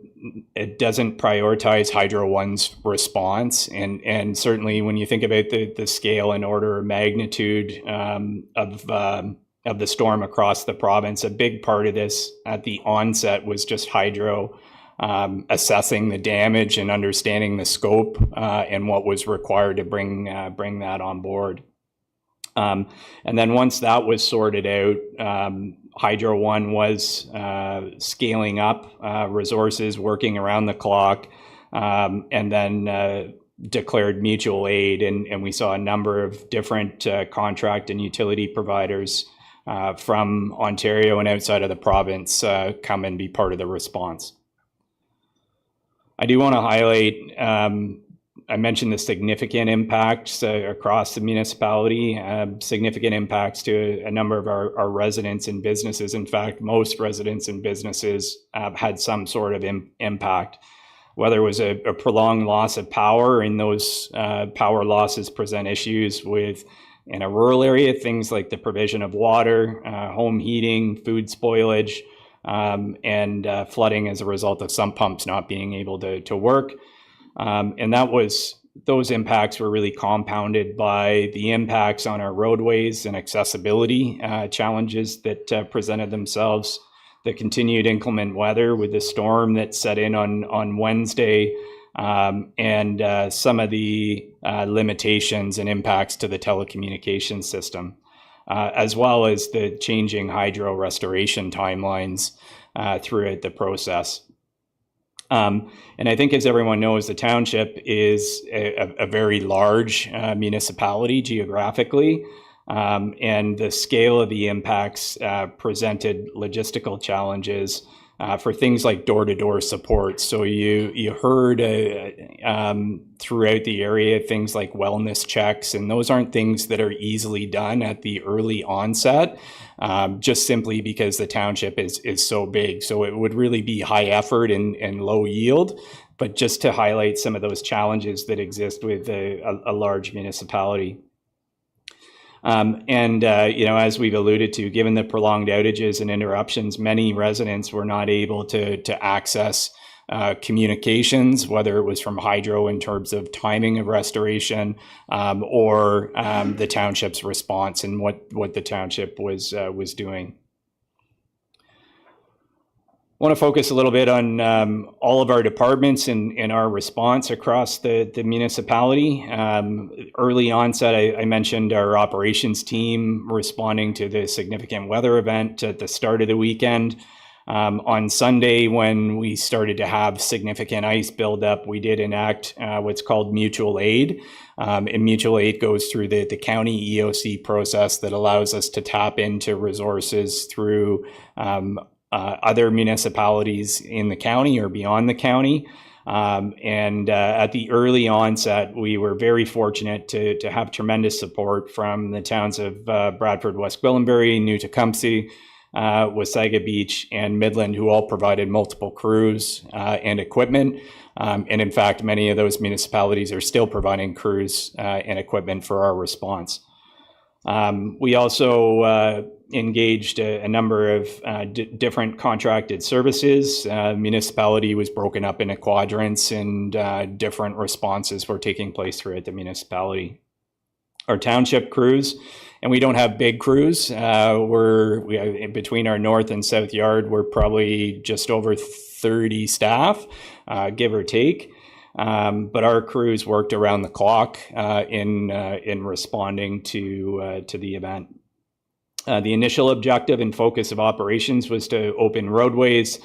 prioritize Hydro One's response. And certainly when you think about the scale and order of magnitude of the storm across the province, a big part of this at the onset was just Hydro assessing the damage and understanding the scope and what was required to bring that on board. And then once that was sorted out, Hydro One was scaling up resources, working around the clock, and then declared mutual aid. And we saw a number of different contract and utility providers from Ontario and outside of the province come and be part of the response. I do want to highlight, I mentioned the significant impacts across the municipality, significant impacts to a number of our residents and businesses. In fact, most residents and businesses had some sort of impact, whether it was a prolonged loss of power, and those power losses present issues with, in a rural area, things like the provision of water, home heating, food spoilage, and flooding as a result of some pumps not being able to work. And those impacts were really compounded by the impacts on our roadways and accessibility challenges that presented themselves, the continued inclement weather with the storm that set in on Wednesday, and some of the limitations and impacts to the telecommunications system, as well as the changing hydro restoration timelines throughout the process. And I think, as everyone knows, the township is a very large municipality geographically, and the scale of the impacts presented logistical challenges for things like door-to-door support. So you heard throughout the area things like wellness checks, and those aren't things that are easily done at the early onset, just simply because the township is so big. So it would really be high effort and low yield. But just to highlight some of those challenges that exist with a large municipality. As we've alluded to, given the prolonged outages and interruptions, many residents were not able to access communications, whether it was from hydro in terms of timing of restoration, or the township's response and what the township was doing. I want to focus a little bit on all of our departments and our response across the municipality. Early onset, I mentioned our operations team responding to the significant weather event at the start of the weekend. On Sunday, when we started to have significant ice buildup, we did enact what's called mutual aid. And mutual aid goes through the county EOC process that allows us to tap into resources through other municipalities in the county or beyond the county. At the early onset, we were very fortunate to have tremendous support from the towns of Bradford, West Gwillimbury, New Tecumseh, Wasaga Beach, and Midland, who all provided multiple crews and equipment. And in fact, many of those municipalities are still providing crews and equipment for our response. We also engaged a number of different contracted services. Municipality was broken up into quadrants, and different responses were taking place throughout the municipality. Our township crews, and we don't have big crews. We between our north and south yard, we're probably just over 30 staff, give or take. But our crews worked around the clock in responding to the event. The initial objective and focus of operations was to open roadways,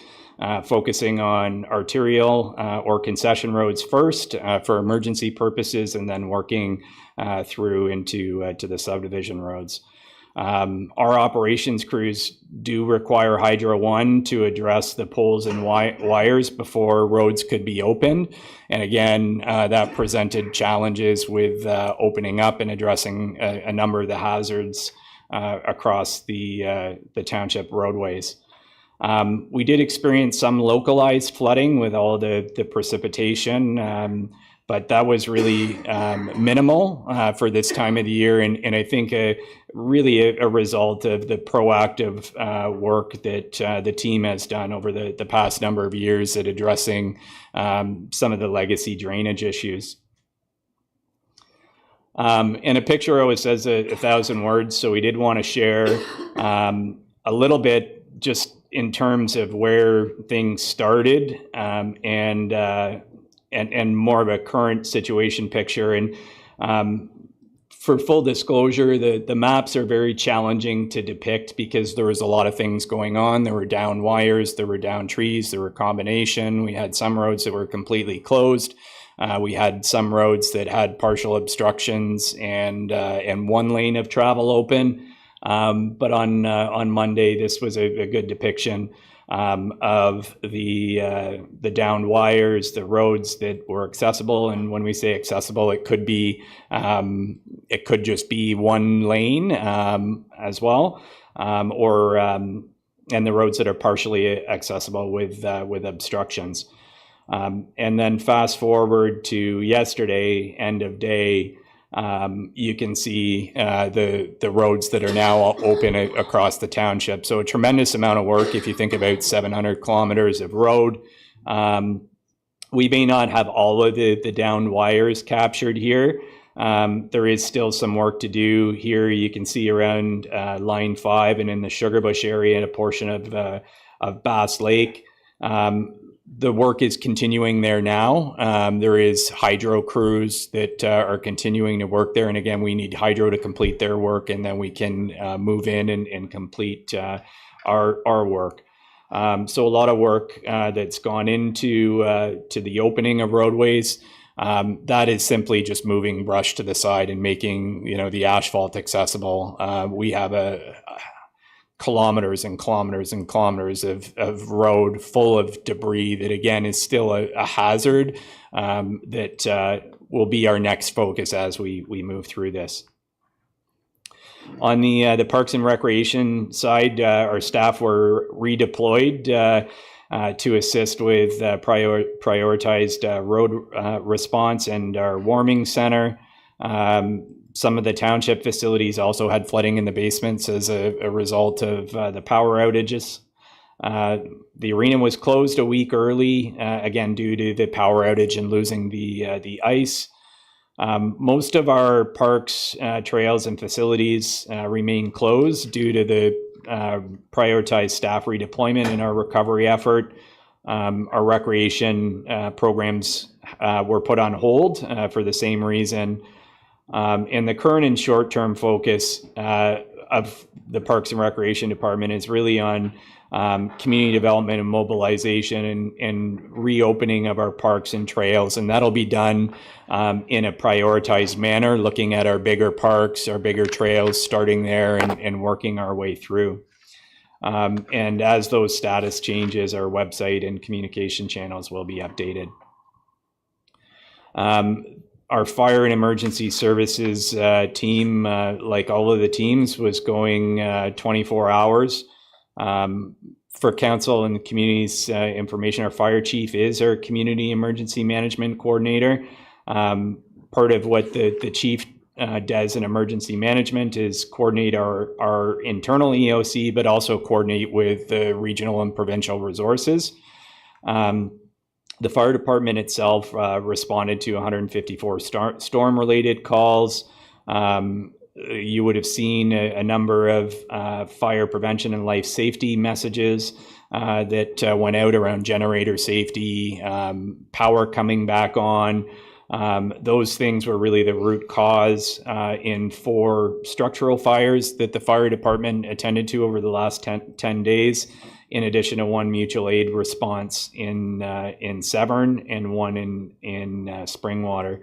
focusing on arterial or concession roads first for emergency purposes, and then working through into the subdivision roads. Our operations crews do require Hydro One to address the poles and wires before roads could be opened. And again, that presented challenges with opening up and addressing a number of the hazards across the township roadways. We did experience some localized flooding with all the precipitation, but that was really minimal for this time of the year, and I think really a result of the proactive work that the team has done over the past number of years at addressing some of the legacy drainage issues. And a picture always says 1,000 words, so we did want to share a little bit just in terms of where things started, and more of a current situation picture. And for full disclosure, the maps are very challenging to depict because there was a lot of things going on. There were down wires, there were down trees, there were a combination. We had some roads that were completely closed. We had some roads that had partial obstructions and one lane of travel open. But on Monday, this was a good depiction of the downed wires, the roads that were accessible. And when we say accessible, it could just be one lane as well, and the roads that are partially accessible with obstructions. And then fast forward to yesterday, end of day, you can see the roads that are now open across the township. So a tremendous amount of work if you think about 700 kilometers of road. We may not have all of the downed wires captured here. There is still some work to do here. You can see around Line 5 and in the Sugarbush area and a portion of Bass Lake. The work is continuing there now. There is hydro crews that are continuing to work there. And again, we need hydro to complete their work, and then we can move in and complete our work. So a lot of work that's gone into to the opening of roadways. That is simply just moving brush to the side and making, the asphalt accessible. We have kilometers and kilometers and kilometers of road full of debris that, again, is still a hazard that will be our next focus as we move through this. On the Parks and Recreation side, our staff were redeployed to assist with prioritized road response and our warming center. Some of the township facilities also had flooding in the basements as a result of the power outages. The arena was closed a week early, again, due to the power outage and losing the ice. Most of our parks, trails, and facilities remain closed due to the prioritized staff redeployment in our recovery effort. Our recreation programs were put on hold for the same reason. And the current and short-term focus of the Parks and Recreation Department is really on community development and mobilization and reopening of our parks and trails. And that'll be done in a prioritized manner, looking at our bigger parks, our bigger trails, starting there and working our way through. And as those status changes, our website and communication channels will be updated. Our fire and emergency services team, like all of the teams, was going 24 hours. For council and the community's information, our fire chief is our community emergency management coordinator. Part of what the chief does in emergency management is coordinate our internal EOC, but also coordinate with the regional and provincial resources. The fire department itself responded to 154 storm-related calls. You would have seen a number of fire prevention and life safety messages that went out around generator safety, power coming back on. Those things were really the root cause in 4 structural fires that the fire department attended to over the last 10 days, in addition to 1 mutual aid response in Severn and 1 in Springwater.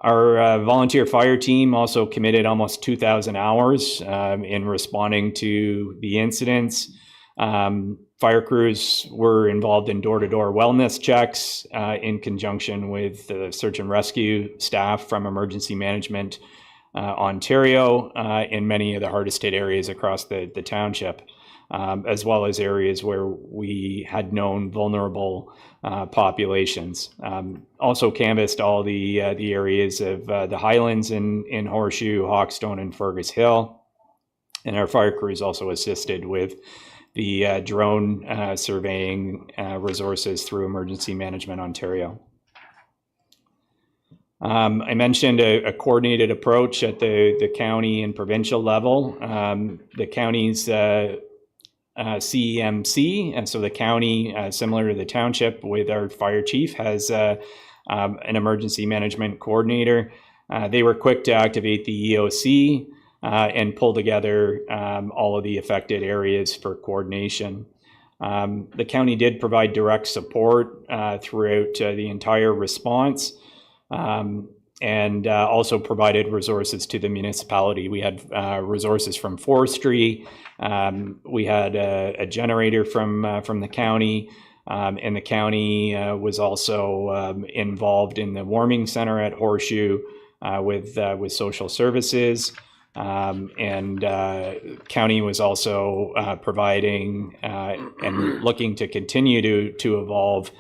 Our volunteer fire team also committed almost 2,000 hours in responding to the incidents. Fire crews were involved in door-to-door wellness checks in conjunction with the search and rescue staff from Emergency Management Ontario in many of the hardest hit areas across the township, as well as areas where we had known vulnerable populations. Also canvassed all the areas of the Highlands in Horseshoe, Hawkstone, and Fergus Hill. And our fire crews also assisted with the drone surveying resources through Emergency Management Ontario. I mentioned a coordinated approach at the county and provincial level. The county's CEMC, and so the county, similar to the township with our fire chief, has an emergency management coordinator. They were quick to activate the EOC and pull together all of the affected areas for coordination. The county did provide direct support throughout the entire response, and also provided resources to the municipality. We had resources from forestry. We had a generator from the county, and the county was also involved in the warming center at Horseshoe with social services. And county was also providing and looking to continue to evolve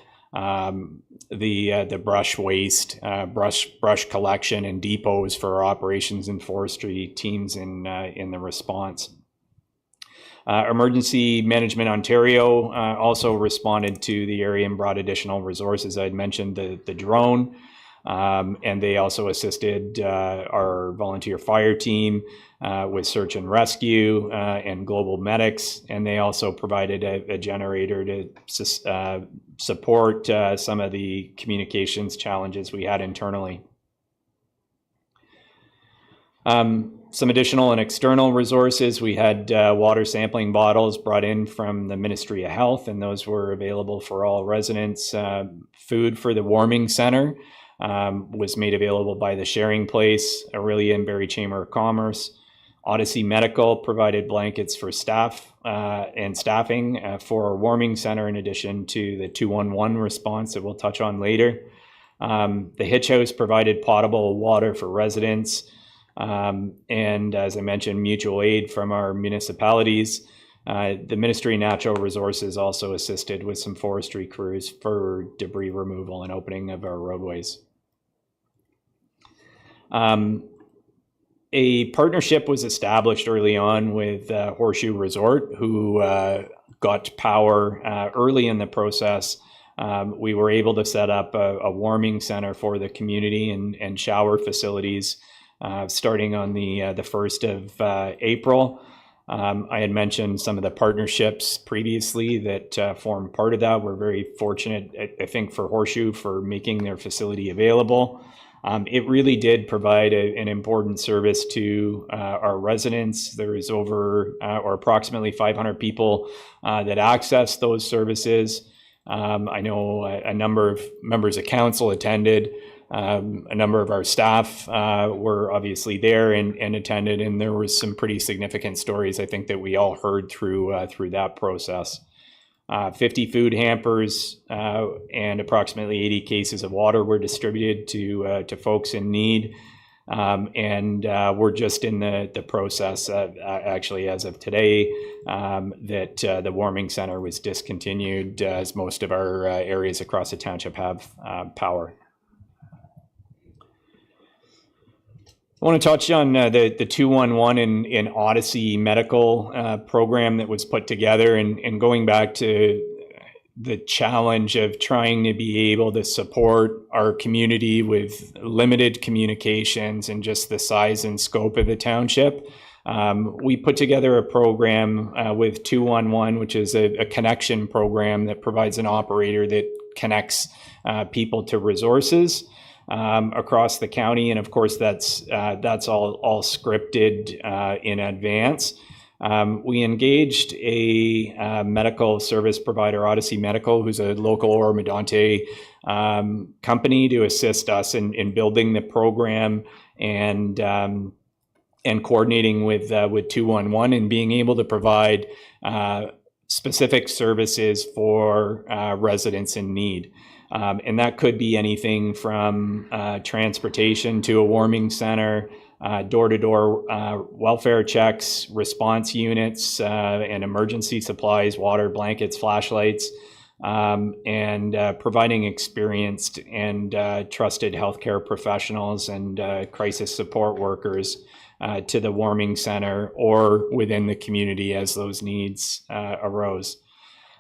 the brush waste, brush collection and depots for our operations and forestry teams in the response. Emergency Management Ontario also responded to the area and brought additional resources. I'd mentioned the drone, and they also assisted our volunteer fire team with search and rescue and global medics, and they also provided a generator to support some of the communications challenges we had internally. Some additional and external resources. We had water sampling bottles brought in from the Ministry of Health, and those were available for all residents. Food for the warming center was made available by the Sharing Place, Aurelia and Barrie Chamber of Commerce. Odyssey Medical provided blankets for staff and staffing for our warming center, in addition to the 211 response that we'll touch on later. The Hitch House provided potable water for residents. And as I mentioned, mutual aid from our municipalities. The Ministry of Natural Resources also assisted with some forestry crews for debris removal and opening of our roadways. A partnership was established early on with Horseshoe Resort, who got power early in the process. We were able to set up a warming center for the community and shower facilities starting on the 1st of April. I had mentioned some of the partnerships previously that form part of that. We're very fortunate, I think, for Horseshoe for making their facility available. It really did provide an important service to our residents. There is over or approximately 500 people that access those services. I know a number of members of council attended. A number of our staff were obviously there and attended, and there was some pretty significant stories, I think, that we all heard through that process. 50 food hampers and approximately 80 cases of water were distributed to folks in need. And we're just in the process, actually, as of today, that the warming center was discontinued, as most of our areas across the township have power. I want to touch on the 211 and Odyssey medical program that was put together, and going back to the challenge of trying to be able to support our community with limited communications and just the size and scope of the township. We put together a program with 211, which is a connection program that provides an operator that connects people to resources across the county, and of course that's all scripted in advance. We engaged a medical service provider, Odyssey Medical, who's a local Oro-Medonte company, to assist us in building the program and coordinating with 211 and being able to provide specific services for residents in need. And that could be anything from transportation to a warming center, door-to-door welfare checks, response units, and emergency supplies, water, blankets, flashlights, and providing experienced and trusted healthcare professionals and crisis support workers to the warming center or within the community as those needs arose.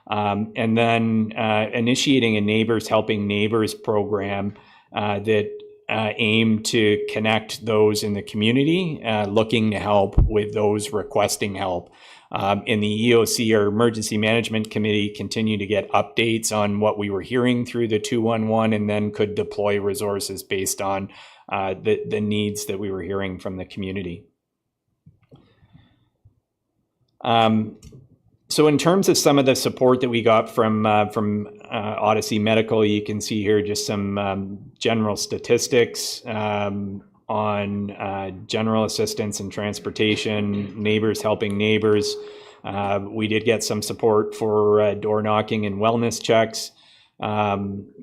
And then initiating a Neighbors Helping Neighbors program that aimed to connect those in the community looking to help with those requesting help. In the EOC, our Emergency Management Committee, continued to get updates on what we were hearing through the 211 and then could deploy resources based on the needs that we were hearing from the community. So in terms of some of the support that we got from Odyssey Medical, you can see here just some general statistics on general assistance and transportation, Neighbors Helping Neighbors. We did get some support for door knocking and wellness checks,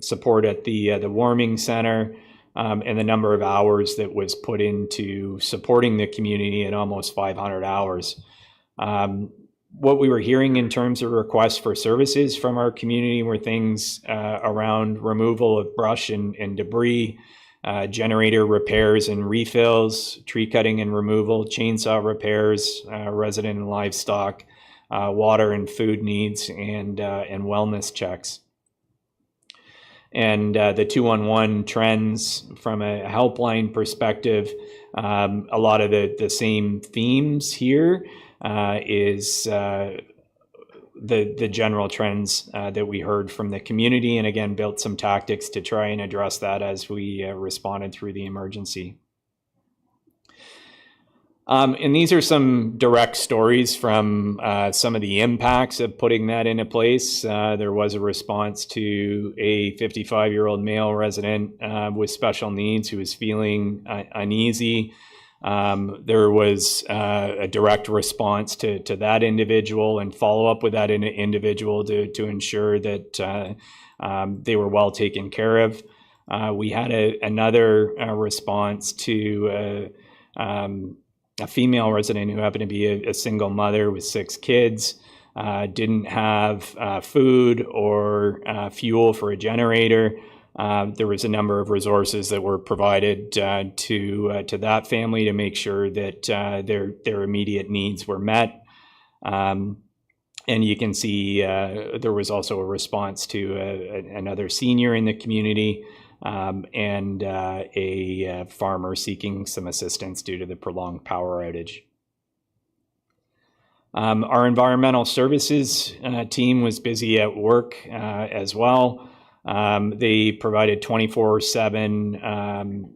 support at the warming center, and the number of hours that was put into supporting the community at almost 500 hours. What we were hearing in terms of requests for services from our community were things around removal of brush and debris, generator repairs and refills, tree cutting and removal, chainsaw repairs, resident and livestock, water and food needs, and wellness checks. And the 211 trends from a helpline perspective, a lot of the same themes here. Is the general trends that we heard from the community, and again built some tactics to try and address that as we responded through the emergency. And these are some direct stories from some of the impacts of putting that into place. There was a response to a 55-year-old male resident with special needs who was feeling uneasy. There was a direct response to that individual and follow up with that individual to ensure that they were well taken care of. We had another response to a female resident who happened to be a single mother with 6 kids, didn't have food or fuel for a generator. There was a number of resources that were provided to that family to make sure that their immediate needs were met. And you can see there was also a response to another senior in the community and a farmer seeking some assistance due to the prolonged power outage. Our environmental services team was busy at work as well. They provided 24/7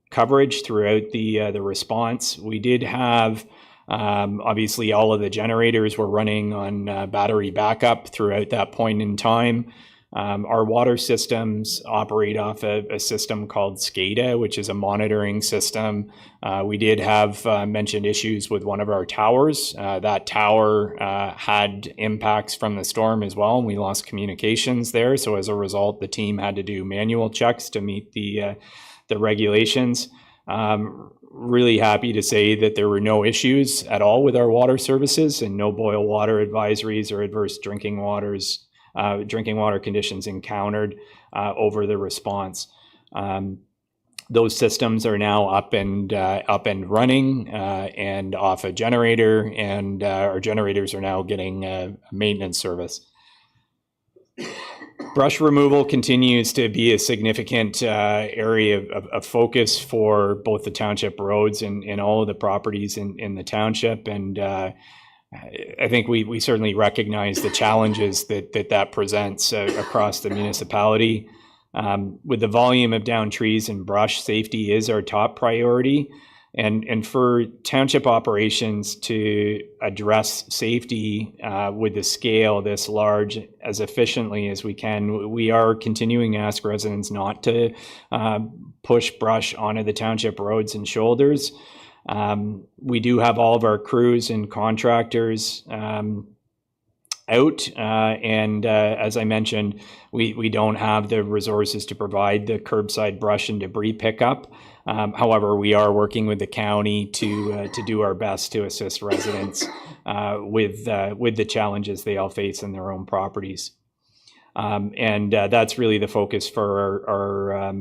coverage throughout the response. We did have, obviously, all of the generators were running on battery backup throughout that point in time. Our water systems operate off a system called SCADA, which is a monitoring system. We did have mentioned issues with one of our towers. That tower had impacts from the storm as well, and we lost communications there. So as a result, the team had to do manual checks to meet the regulations. Really happy to say that there were no issues at all with our water services and no boil water advisories or adverse drinking water conditions encountered over the response. Those systems are now up and running and off a generator, and our generators are now getting maintenance service. Brush removal continues to be a significant area of focus for both the township roads and all of the properties in the township, and I think we certainly recognize the challenges that presents across the municipality. With the volume of downed trees and brush, safety is our top priority. And for township operations to address safety with the scale this large as efficiently as we can, we are continuing to ask residents not to push brush onto the township roads and shoulders. We do have all of our crews and contractors out, and as I mentioned, we don't have the resources to provide the curbside brush and debris pickup. However, we are working with the county to do our best to assist residents with the challenges they all face in their own properties. And that's really the focus for our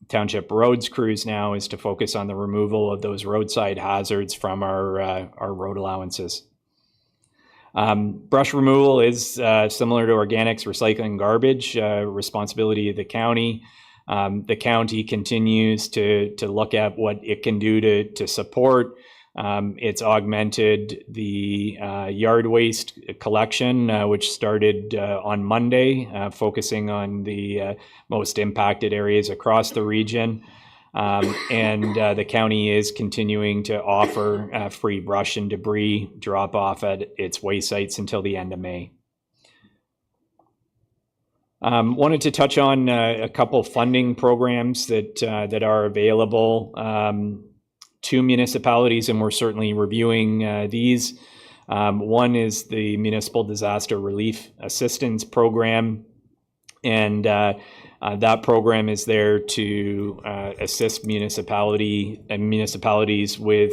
township roads crews now, is to focus on the removal of those roadside hazards from our road allowances. Brush removal is similar to organics, recycling, garbage, responsibility of the county. The county continues to look at what it can do to support. It's augmented the yard waste collection, which started on Monday, focusing on the most impacted areas across the region. And the county is continuing to offer free brush and debris drop off at its waste sites until the end of May. Wanted to touch on a couple funding programs that are available to municipalities, and we're certainly reviewing these. One is the Municipal Disaster Relief Assistance Program, and that program is there to assist municipalities with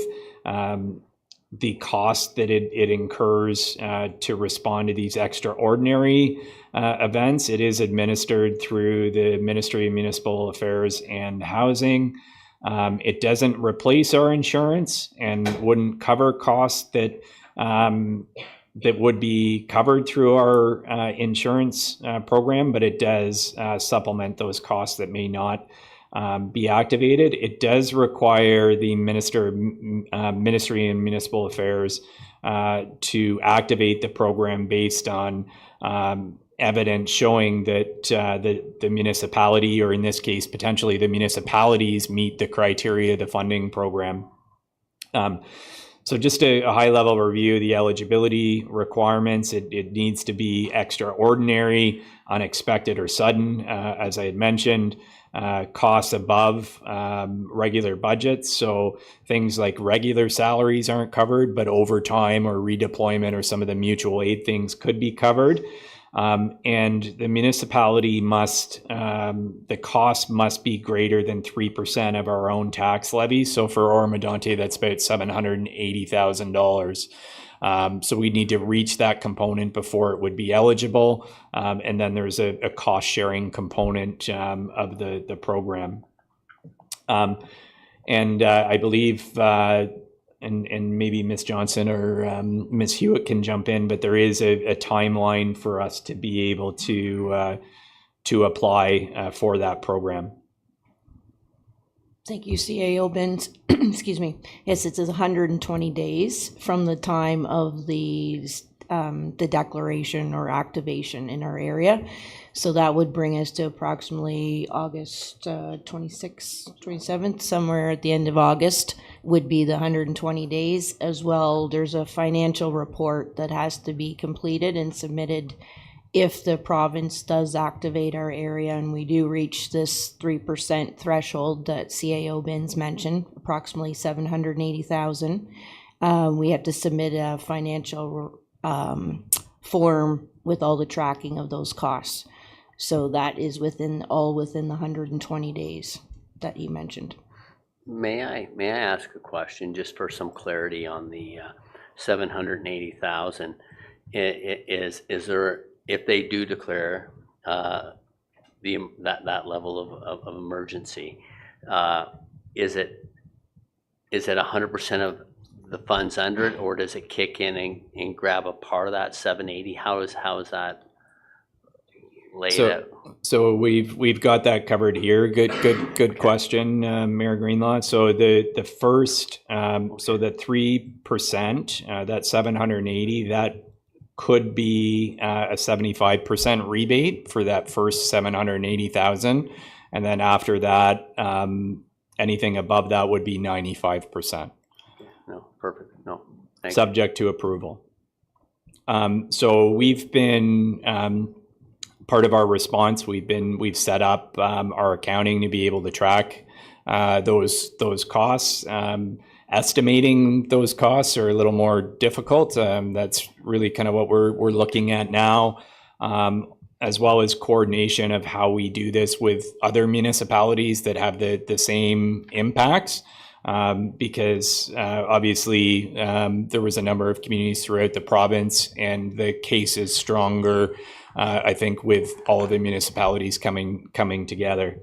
the cost that it incurs to respond to these extraordinary events. It is administered through the Ministry of Municipal Affairs and Housing. It doesn't replace our insurance and wouldn't cover costs that would be covered through our insurance program, but it does supplement those costs that may not be activated. It does require the Ministry of Municipal Affairs to activate the program based on evidence showing that the municipality, or in this case, potentially the municipalities, meet the criteria of the funding program. So just a high-level review of the eligibility requirements. It needs to be extraordinary, unexpected, or sudden, as I had mentioned. Costs above regular budgets. So things like regular salaries aren't covered, but overtime or redeployment or some of the mutual aid things could be covered. And the municipality must, the cost must be greater than 3% of our own tax levy. So for Oro-Medonte, that's about $780,000. So we need to reach that component before it would be eligible. And then there's a cost sharing component of the program. And I believe, and maybe Ms. Johnson or Ms. Hewitt can jump in, but there is a timeline for us to be able to apply for that program. Thank you, CAO Binns. Excuse me. Yes, it's 120 days from the time of the declaration or activation in our area. So that would bring us to approximately August 26th, 27th, somewhere at the end of August would be the 120 days. As well, there's a financial report that has to be completed and submitted if the province does activate our area and we do reach this 3% threshold that CAO Binns mentioned, approximately 780,000. We have to submit a financial form with all the tracking of those costs. So that is within the 120 days that you mentioned. May I ask a question just for some clarity on the 780,000? Is there, if they do declare that level of emergency, is it 100% of the funds under it, or does it kick in and grab a part of that 780? How is that laid out? So we've got that covered here. Good question, Mayor Greenlaw. So the first, so the 3%, that 780, that could be a 75% rebate for that first 780,000, and then after that, anything above that would be 95%. No, perfect. No, thank subject to approval. So we've been part of our response. We've set up our accounting to be able to track those costs. Estimating those costs are a little more difficult. That's really kind of what we're looking at now, as well as coordination of how we do this with other municipalities that have the same impacts. Because obviously there was a number of communities throughout the province, and the case is stronger, I think, with all of the municipalities coming together.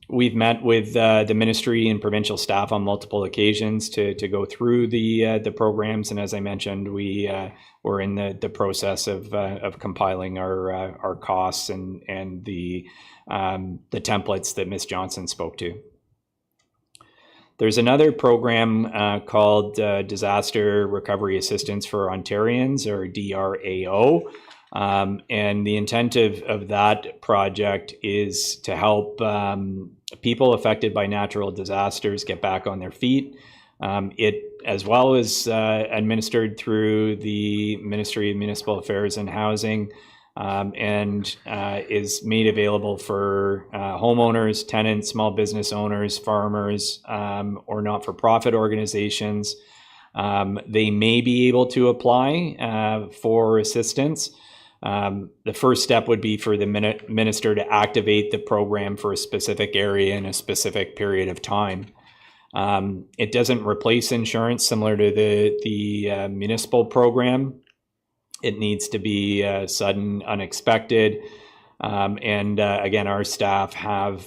We've met with the ministry and provincial staff on multiple occasions to go through the programs, and as I mentioned, we're in the process of compiling our costs and the templates that Ms. Johnson spoke to. There's another program called Disaster Recovery Assistance for Ontarians, or DRAO. And the intent of that project is to help people affected by natural disasters get back on their feet. It, as well as administered through the Ministry of Municipal Affairs and Housing, and is made available for homeowners, tenants, small business owners, farmers, or not-for-profit organizations. They may be able to apply for assistance. The first step would be for the minister to activate the program for a specific area in a specific period of time. It doesn't replace insurance similar to the municipal program. It needs to be sudden, unexpected. And again, our staff have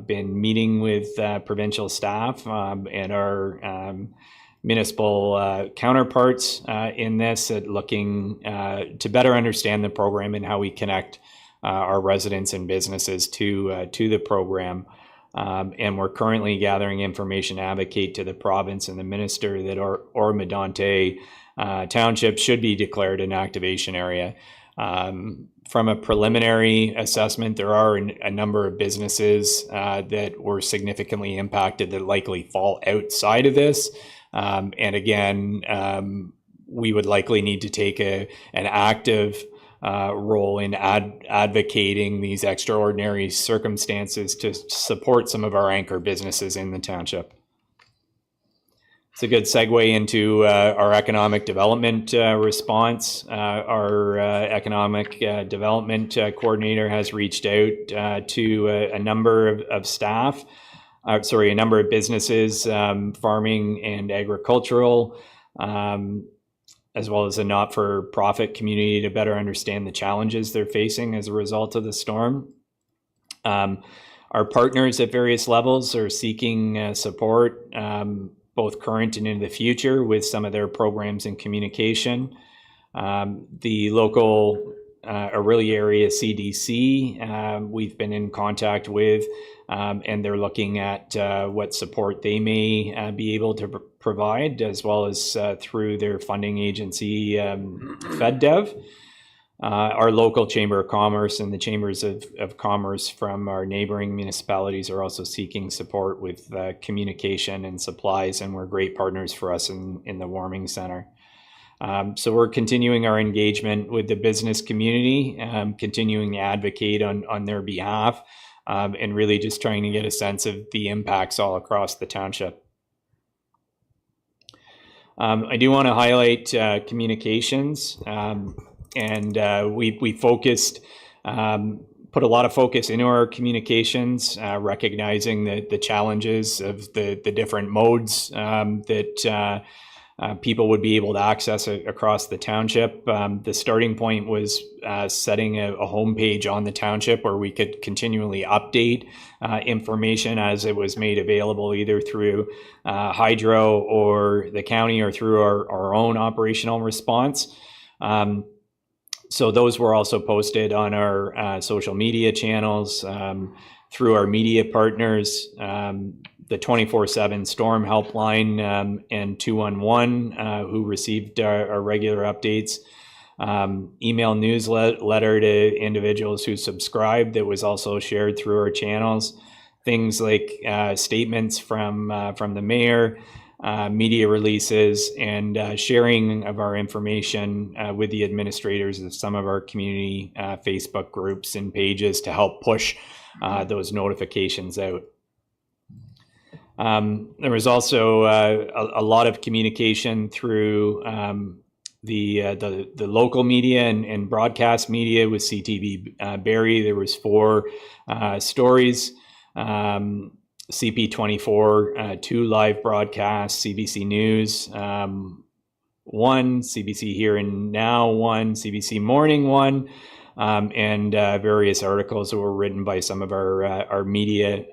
been meeting with provincial staff and our municipal counterparts in this, looking to better understand the program and how we connect our residents and businesses to the program. And we're currently gathering information to advocate to the province and the minister that Oro-Medonte Township should be declared an activation area. From a preliminary assessment, there are a number of businesses that were significantly impacted that likely fall outside of this. And again, we would likely need to take an active role in advocating these extraordinary circumstances to support some of our anchor businesses in the township. It's a good segue into our economic development response. Our economic development coordinator has reached out to a number of staff, a number of businesses, farming and agricultural, as well as a not-for-profit community to better understand the challenges they're facing as a result of the storm. Our partners at various levels are seeking support, both current and into the future, with some of their programs and communication. The local Orillia area CDC, we've been in contact with, and they're looking at what support they may be able to provide, as well as through their funding agency, FedDev. Our local Chamber of Commerce and the Chambers of Commerce from our neighboring municipalities are also seeking support with communication and supplies, and were great partners for us in the warming center. So we're continuing our engagement with the business community, continuing to advocate on their behalf, and really just trying to get a sense of the impacts all across the township. I do want to highlight communications. And we focused, put a lot of focus into our communications, recognizing the challenges of the different modes that people would be able to access across the township. The starting point was setting a homepage on the township where we could continually update information as it was made available, either through Hydro or the county or through our own operational response. So those were also posted on our social media channels, through our media partners, the 24/7 Storm Helpline, and 211, who received our regular updates. Email newsletter to individuals who subscribed that was also shared through our channels. Things like statements from the mayor, media releases, and sharing of our information with the administrators of some of our community Facebook groups and pages to help push those notifications out. There was also a lot of communication through the local media and broadcast media with CTV Barrie. There was 4 stories. CP24, 2 live broadcasts, CBC News, 1, CBC Here and Now 1, CBC Morning 1, and various articles that were written by some of our media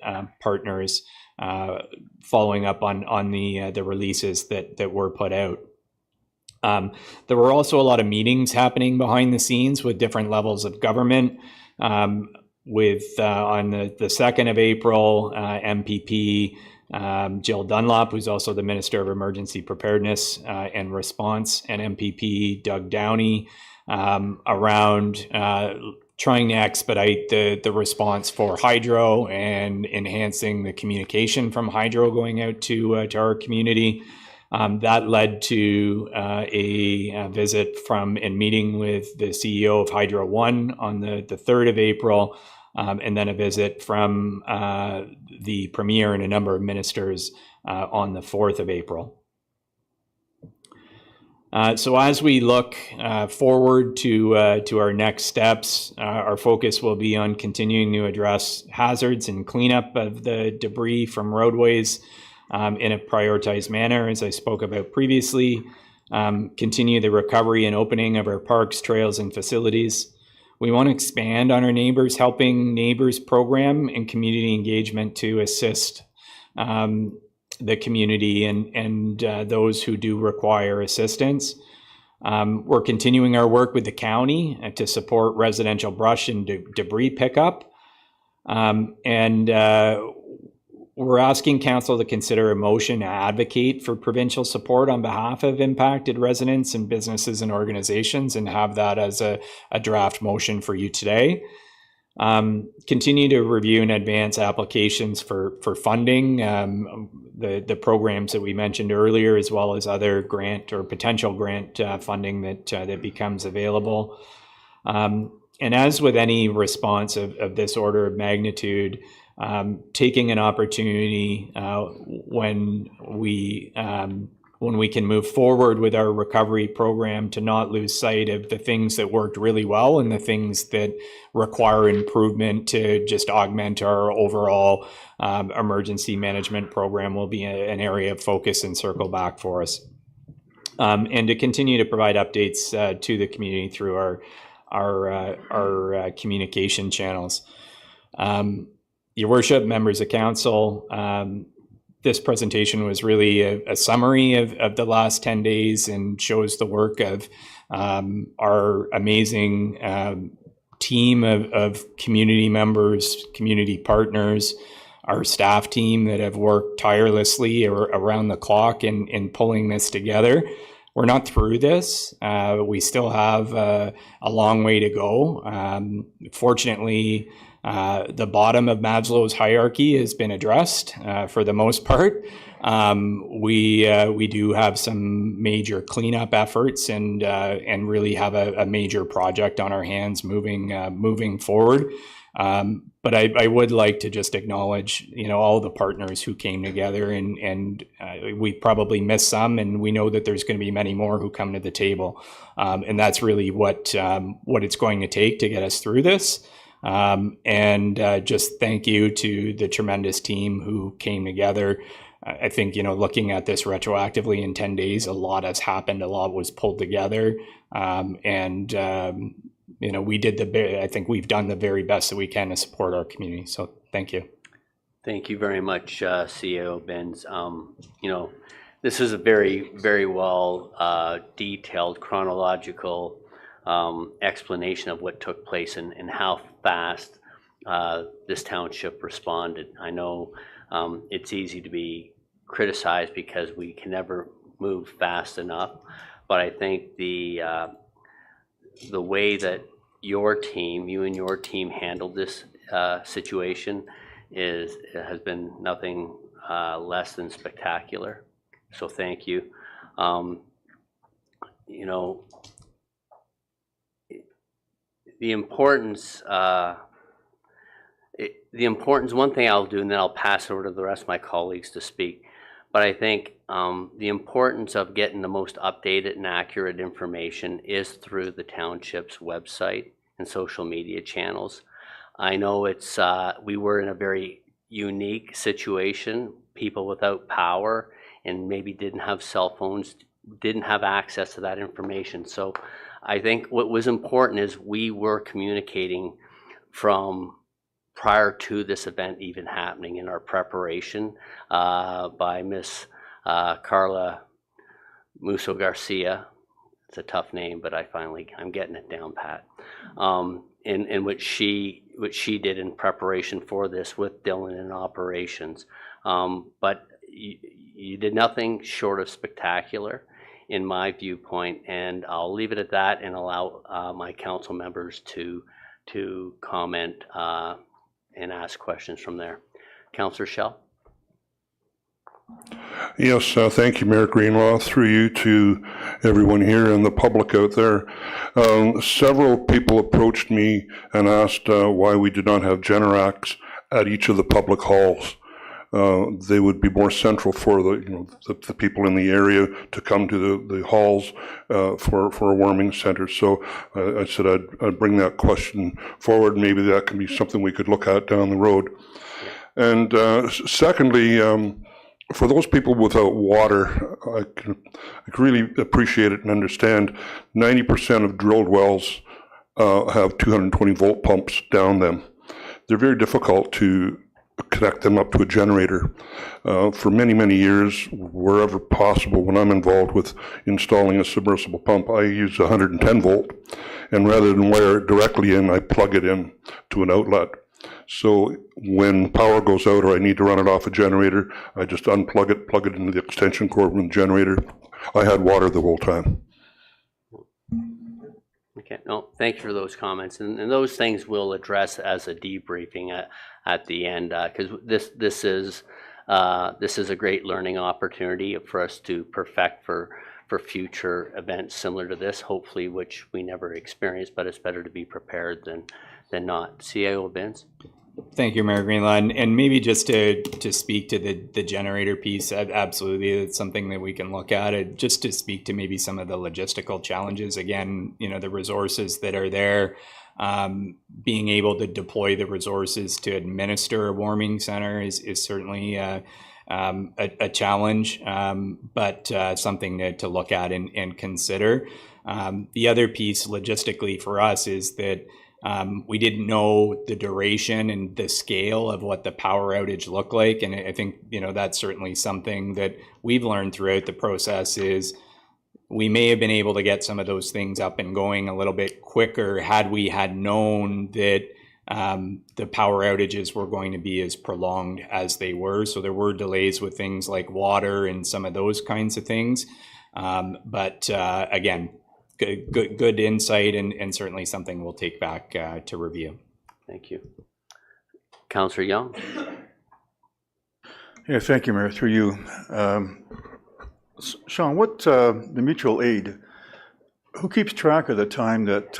partners, following up on the releases that were put out. There were also a lot of meetings happening behind the scenes with different levels of government. With on the 2nd of April, MPP Jill Dunlop, who's also the Minister of Emergency Preparedness and Response, and MPP Doug Downey, around trying to expedite the response for Hydro and enhancing the communication from Hydro going out to our community. That led to a visit from and meeting with the CEO of Hydro One on the 3rd of April, and then a visit from the Premier and a number of ministers on the 4th of April. So as we look forward to our next steps, our focus will be on continuing to address hazards and cleanup of the debris from roadways in a prioritized manner, as I spoke about previously. Continue the recovery and opening of our parks, trails, and facilities. We want to expand on our Neighbors Helping Neighbors program and community engagement to assist the community and those who do require assistance. We're continuing our work with the county to support residential brush and debris pickup. And We're asking council to consider a motion to advocate for provincial support on behalf of impacted residents and businesses and organizations, and have that as a draft motion for you today. Continue to review and advance applications for funding, the programs that we mentioned earlier, as well as other grant or potential grant funding that becomes available. And as with any response of this order of magnitude, taking an opportunity when we can move forward with our recovery program to not lose sight of the things that worked really well and the things that require improvement to just augment our overall emergency management program will be an area of focus and circle back for us. And to continue to provide updates to the community through our communication channels. Your Worship, members of council, this presentation was really a summary of the last 10 days and shows the work of our amazing team of community members, community partners, our staff team that have worked tirelessly around the clock in pulling this together. We're not through this. We still have a long way to go. Fortunately, the bottom of Maslow's hierarchy has been addressed for the most part. We do have some major cleanup efforts and really have a major project on our hands moving forward. But I would like to just acknowledge, all the partners who came together, and we probably missed some, and we know that there's going to be many more who come to the table, and that's really what it's going to take to get us through this. And just thank you to the tremendous team who came together. I think, looking at this retroactively in 10 days, a lot has happened, a lot was pulled together, and I think we've done the very best that we can to support our community. So thank you. Thank you very much, CEO Benz. This is a very, very well detailed chronological explanation of what took place and how fast this township responded. I know it's easy to be criticized because we can never move fast enough, but I think the way that you and your team handled this situation has been nothing less than spectacular. So thank you. The importance, one thing I'll do, and then I'll pass it over to the rest of my colleagues to speak, but I think the importance of getting the most updated and accurate information is through the township's website and social media channels. I know we were in a very unique situation, people without power and maybe didn't have cell phones, didn't have access to that information. So I think what was important is we were communicating from prior to this event even happening in our preparation by Miss Carla Musso Garcia. It's a tough name, but I'm getting it down pat. In what she did in preparation for this with Dylan in operations. But you did nothing short of spectacular in my viewpoint, and I'll leave it at that and allow my council members to comment and ask questions from there. Councillor Schell. Yes, thank you, Mayor Greenlaw. Through you to everyone here and the public out there. Several people approached me and asked why we did not have Generacs at each of the public halls. They would be more central for the people in the area to come to the halls for a warming center. So I said I'd bring that question forward. Maybe that can be something we could look at down the road. And secondly, for those people without water, I can really appreciate it and understand 90% of drilled wells have 220 volt pumps down them. They're very difficult to connect them up to a generator. For many, many years, wherever possible, when I'm involved with installing a submersible pump, I use 110 volt, and rather than wire it directly in, I plug it in to an outlet. So when power goes out or I need to run it off a generator, I just unplug it, plug it into the extension cord from the generator. I had water the whole time. Okay, no, thank you for those comments, and those things we'll address as a debriefing at the end, because this is a great learning opportunity for us to perfect for future events similar to this, hopefully, which we never experienced, but it's better to be prepared than not. CIO Vince? Thank you, Mayor Greenlaw. And maybe just to speak to the generator piece, absolutely, it's something that we can look at. Just to speak to maybe some of the logistical challenges, again, the resources that are there, being able to deploy the resources to administer a warming center is certainly a challenge, but something to look at and consider. The other piece logistically for us is that we didn't know the duration and the scale of what the power outage looked like. And I think, that's certainly something that we've learned throughout the process is we may have been able to get some of those things up and going a little bit quicker had we had known that the power outages were going to be as prolonged as they were. So there were delays with things like water and some of those kinds of things. But again, good insight and certainly something we'll take back to review. Thank you. Councillor Young? Yeah, thank you, Mayor. Through you. Sean, what the mutual aid, who keeps track of the time that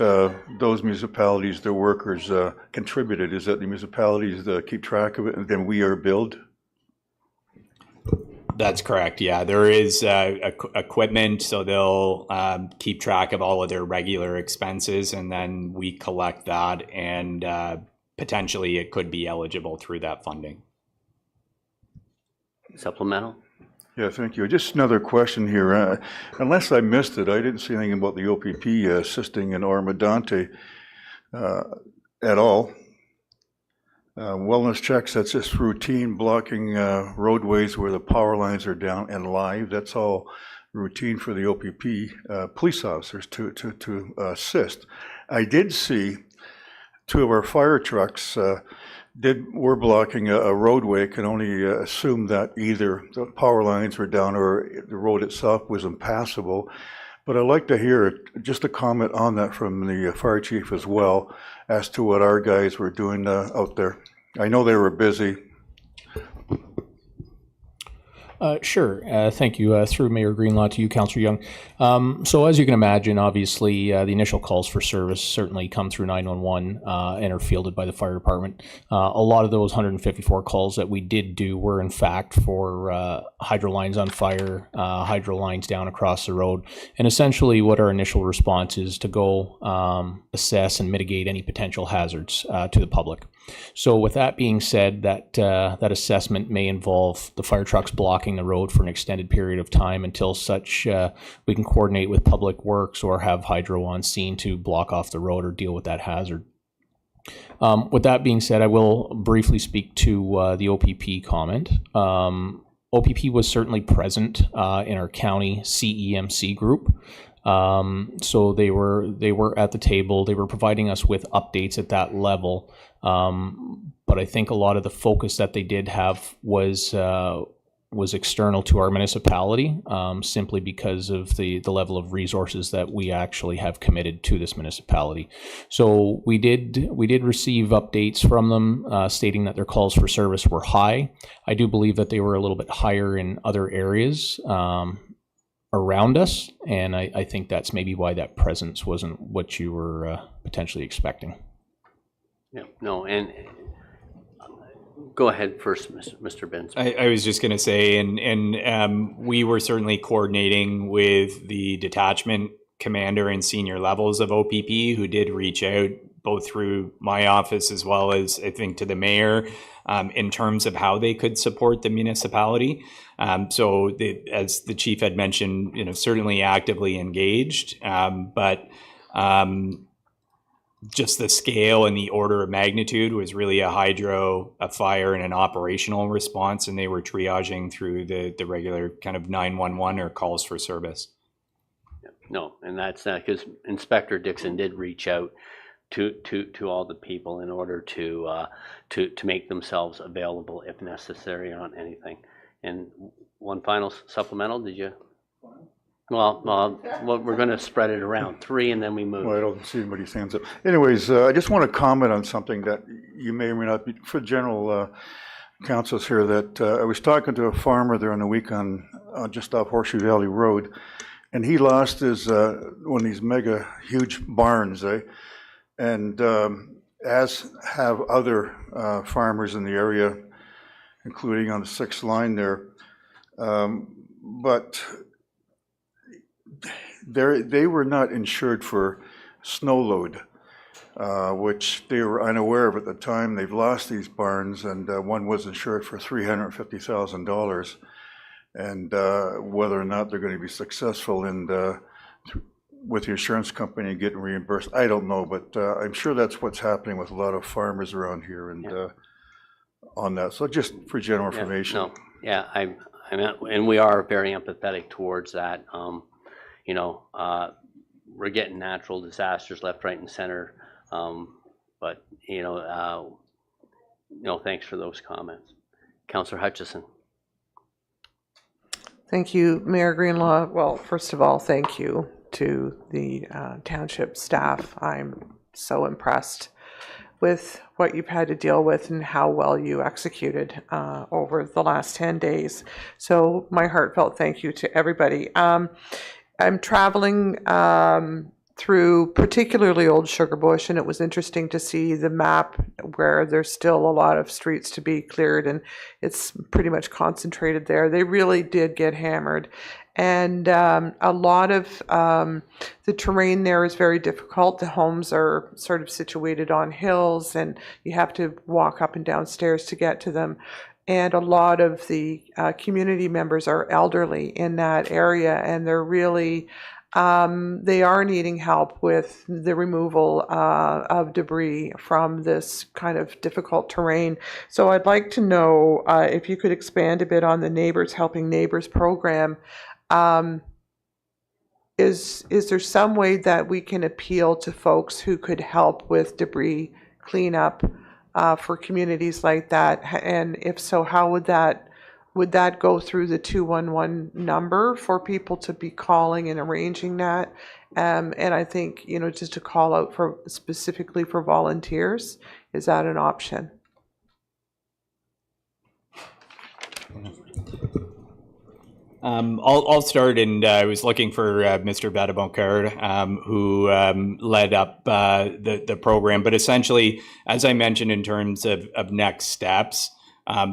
those municipalities, their workers contributed? Is that the municipalities that keep track of it and then we are billed? That's correct. Yeah, there is equipment, so they'll keep track of all of their regular expenses, and then we collect that, and potentially it could be eligible through that funding. Supplemental? Yeah, thank you. Just another question here. Unless I missed it, I didn't see anything about the OPP assisting in Oro-Medonte at all. Wellness checks, that's just routine blocking roadways where the power lines are down and live. That's all routine for the OPP police officers to assist. I did see 2 of our fire trucks were blocking a roadway. Can only assume that either the power lines were down or the road itself was impassable. But I'd like to hear just a comment on that from the fire chief as well as to what our guys were doing out there. I know they were busy. Sure. Thank you. Through Mayor Greenlaw to you, Councillor Young. So as you can imagine, obviously, the initial calls for service certainly come through 911 and are fielded by the fire department. A lot of those 154 calls that we did do were, in fact, for hydro lines on fire, hydro lines down across the road. And essentially what our initial response is to go assess and mitigate any potential hazards to the public. So with that being said, that assessment may involve the fire trucks blocking the road for an extended period of time until such we can coordinate with Public Works or have hydro on scene to block off the road or deal with that hazard. With that being said, I will briefly speak to the OPP comment. OPP was certainly present in our county CEMC group. So they were at the table. They were providing us with updates at that level. But I think a lot of the focus that they did have was external to our municipality, simply because of the level of resources that we actually have committed to this municipality. So we did receive updates from them stating that their calls for service were high. I do believe that they were a little bit higher in other areas around us, and I think that's maybe why that presence wasn't what you were potentially expecting. Yeah, no, and go ahead first, Mr. Benz. I was just going to say, and we were certainly coordinating with the detachment commander and senior levels of OPP who did reach out both through my office as well as I think to the mayor in terms of how they could support the municipality. So as the chief had mentioned, certainly actively engaged, but just the scale and the order of magnitude was really a hydro, a fire, and an operational response, and they were triaging through the regular kind of 911 or calls for service. No, and that's because Inspector Dixon did reach out to all the people in order to make themselves available if necessary on anything. And one final supplemental, did you? Well, we're going to spread it around. 3 and then we move. Well, I don't see anybody's hands up. Anyways, I just want to comment on something that you may or may not be, for general councils here, that I was talking to a farmer there on the week on just off Horseshoe Valley Road, and he lost his, one of these mega huge barns, and as have other farmers in the area, including on the 6th line there. But they were not insured for snow load, which they were unaware of at the time. They've lost these barns, and one was insured for $350,000. And whether or not they're going to be successful in with the insurance company getting reimbursed, I don't know. But I'm sure that's what's happening with a lot of farmers around here, and on that. So just for general information. I mean, and we are very empathetic towards that. We're getting natural disasters left, right, and center. But thanks for those comments. Councillor Hutchison. Thank you, Mayor Greenlaw. Well, first of all, thank you to the township staff. I'm so impressed with what you've had to deal with and how well you executed over the last 10 days. So my heartfelt thank you to everybody. I'm traveling through particularly Old Sugar Bush, and it was interesting to see the map where there's still a lot of streets to be cleared, and it's pretty much concentrated there. They really did get hammered. And a lot of the terrain there is very difficult. The homes are sort of situated on hills, and you have to walk up and down stairs to get to them. And a lot of the community members are elderly in that area, and they're really, they are needing help with the removal of debris from this kind of difficult terrain. So I'd like to know if you could expand a bit on the Neighbors Helping Neighbors program. Is there some way that we can appeal to folks who could help with debris cleanup for communities like that? And if so, how would that go through the 211 number for people to be calling and arranging that? And I think, just to call out for specifically for volunteers, is that an option? I'll start, and I was looking for Mr. Badaboncourt, who led up the program. But essentially, as I mentioned, in terms of next steps,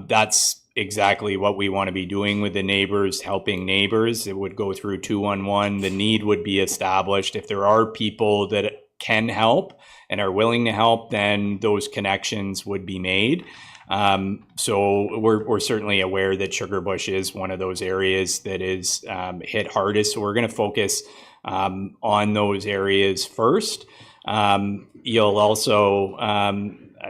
that's exactly what we want to be doing with the Neighbors Helping Neighbors. It would go through 211. The need would be established. If there are people that can help and are willing to help, then those connections would be made. So we're certainly aware that Sugar Bush is one of those areas that is hit hardest. So we're going to focus on those areas first. You'll also,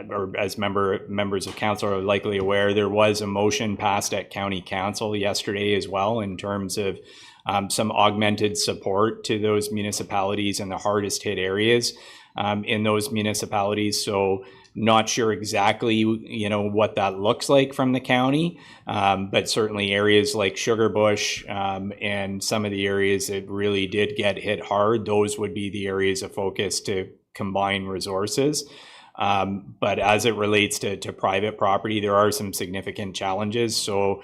or as members of council are likely aware, there was a motion passed at County Council yesterday as well in terms of some augmented support to those municipalities and the hardest hit areas in those municipalities. So not sure exactly, what that looks like from the county, but certainly areas like Sugar Bush and some of the areas that really did get hit hard, those would be the areas of focus to combine resources. But as it relates to private property, there are some significant challenges. So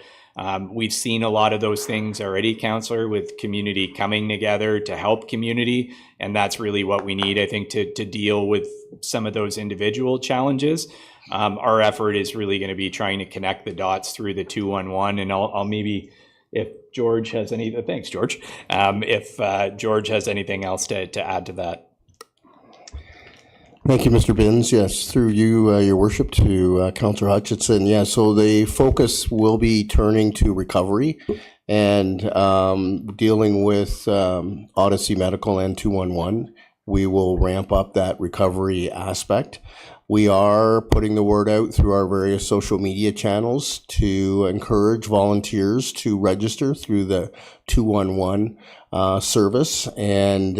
we've seen a lot of those things already, Councillor, with community coming together to help community. And that's really what we need, I think, to deal with some of those individual challenges. Our effort is really going to be trying to connect the dots through the 211. And I'll maybe, if George has any, thanks, George. If George has anything else to add to that. Thank you, Mr. Binns. Yes, through you, Your Worship, to Councillor Hutchison. Yeah, so the focus will be turning to recovery and dealing with Odyssey Medical and 211. We will ramp up that recovery aspect. We are putting the word out through our various social media channels to encourage volunteers to register through the 211 service. And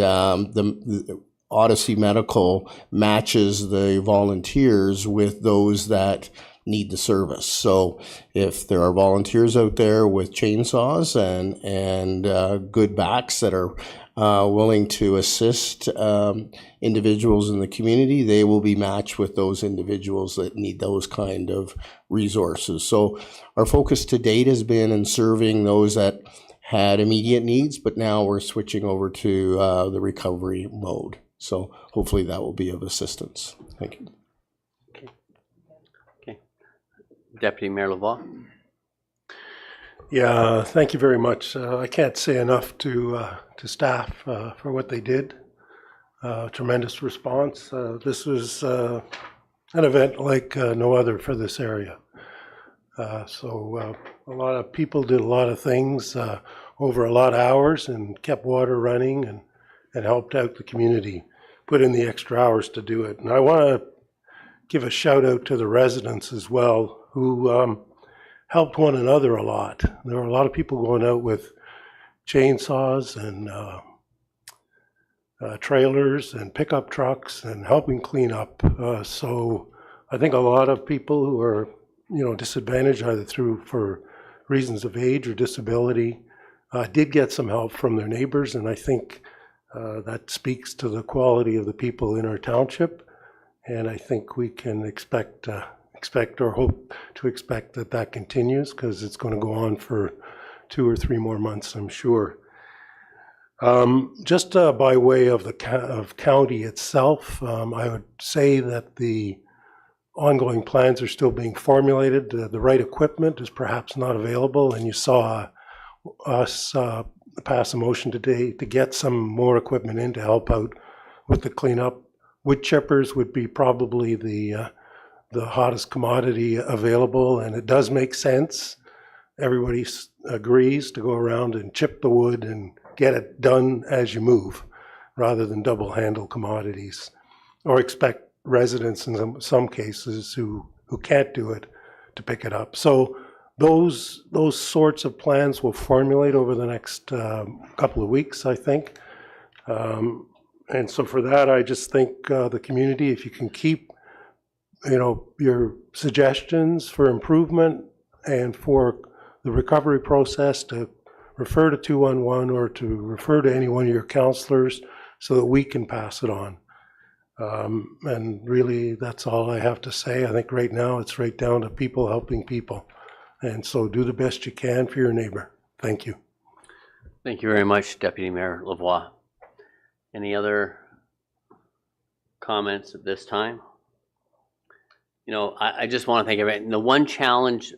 Odyssey Medical matches the volunteers with those that need the service. So if there are volunteers out there with chainsaws and good backs that are willing to assist individuals in the community, they will be matched with those individuals that need those kind of resources. So our focus to date has been in serving those that had immediate needs, but now we're switching over to the recovery mode. So hopefully that will be of assistance. Thank you. Okay. Deputy Mayor Lavoie. Yeah, thank you very much. I can't say enough to staff for what they did. Tremendous response. This was an event like no other for this area. So a lot of people did a lot of things over a lot of hours and kept water running and helped out the community, put in the extra hours to do it. And I want to give a shout out to the residents as well who helped one another a lot. There were a lot of people going out with chainsaws and trailers and pickup trucks and helping clean up. So I think a lot of people who are disadvantaged either for reasons of age or disability did get some help from their neighbors, and I think that speaks to the quality of the people in our township, and I think we can expect or hope to expect that continues, because it's going to go on for 2 or 3 more months, I'm sure. Just by way of the county itself, I would say that the ongoing plans are still being formulated. The right equipment is perhaps not available, and you saw us pass a motion today to get some more equipment in to help out with the cleanup. Wood chippers would be probably the hottest commodity available, and it does make sense. Everybody agrees to go around and chip the wood and get it done as you move, rather than double handle commodities, or expect residents in some cases who can't do it to pick it up. So those sorts of plans will formulate over the next couple of weeks, I think. And so for that, I just think the community, if you can keep your suggestions for improvement and for the recovery process, to refer to 211 or to refer to any one of your counselors so that we can pass it on. And really, that's all I have to say. I think right now it's right down to people helping people. And so do the best you can for your neighbor. Thank you. Thank you very much, Deputy Mayor Lavoie. Any other comments at this time? I just want to thank everybody. And the one challenge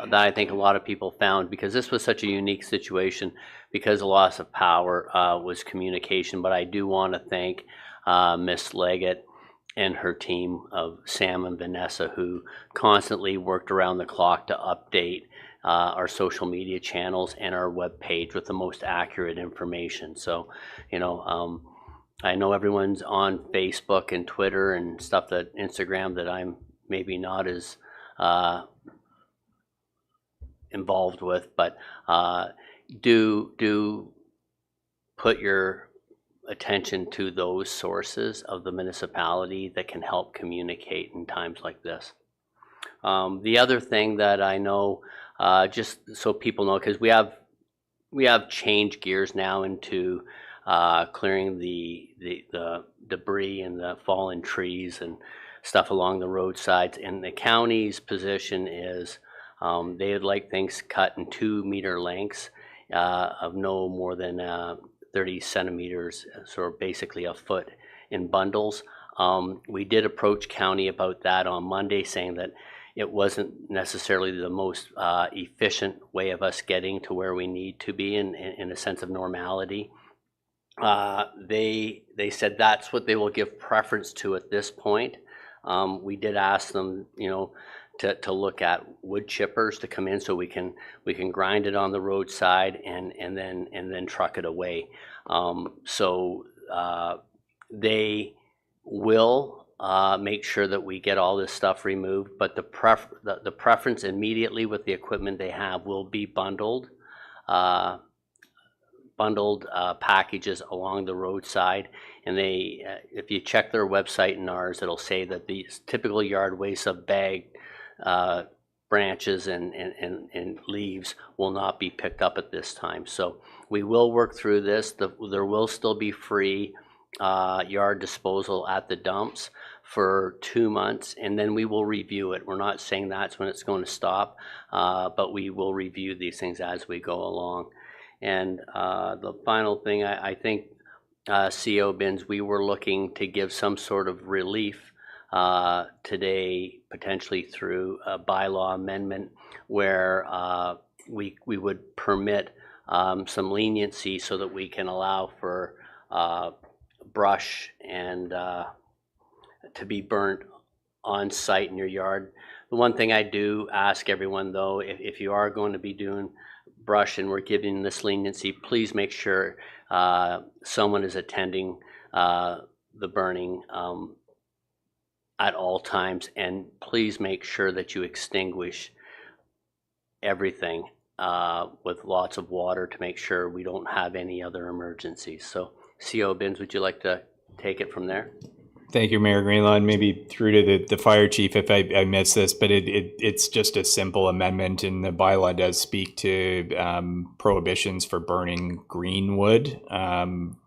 that I think a lot of people found, because this was such a unique situation, because the loss of power was communication. But I do want to thank Miss Leggett and her team of Sam and Vanessa, who constantly worked around the clock to update our social media channels and our webpage with the most accurate information. So, I know everyone's on Facebook and Twitter and stuff, that Instagram, that I'm maybe not as involved with, but do put your attention to those sources of the municipality that can help communicate in times like this. The other thing that I know, just so people know, because we have changed gears now into clearing the debris and the fallen trees and stuff along the roadsides, and the county's position is they would like things cut in 2-meter lengths of no more than 30 centimeters, so basically a foot, in bundles. We did approach county about that on Monday, saying that it wasn't necessarily the most efficient way of us getting to where we need to be in a sense of normality. They said that's what they will give preference to at this point. We did ask them, to look at wood chippers to come in so we can grind it on the roadside and then truck it away. So they will make sure that we get all this stuff removed, but the preference immediately with the equipment they have will be bundled by bundled packages along the roadside, and they, if you check their website and ours, it'll say that the typical yard waste of bag branches and leaves will not be picked up at this time. So we will work through this. There will still be free yard disposal at the dumps for 2 months, and then we will review it. We're not saying that's when it's going to stop, but we will review these things as we go along. And the final thing, I think CO bins, we were looking to give some sort of relief today, potentially through a bylaw amendment where we would permit some leniency so that we can allow for brush and to be burnt on site in your yard. The one thing I do ask everyone though, if you are going to be doing brush and we're giving this leniency, please make sure someone is attending the burning at all times, and please make sure that you extinguish everything with lots of water to make sure we don't have any other emergencies. So CO Bins, would you like to take it from there? Thank you, Mayor Greenlaw, and maybe through to the fire chief if I missed this, but it's just a simple amendment, and the bylaw does speak to prohibitions for burning green wood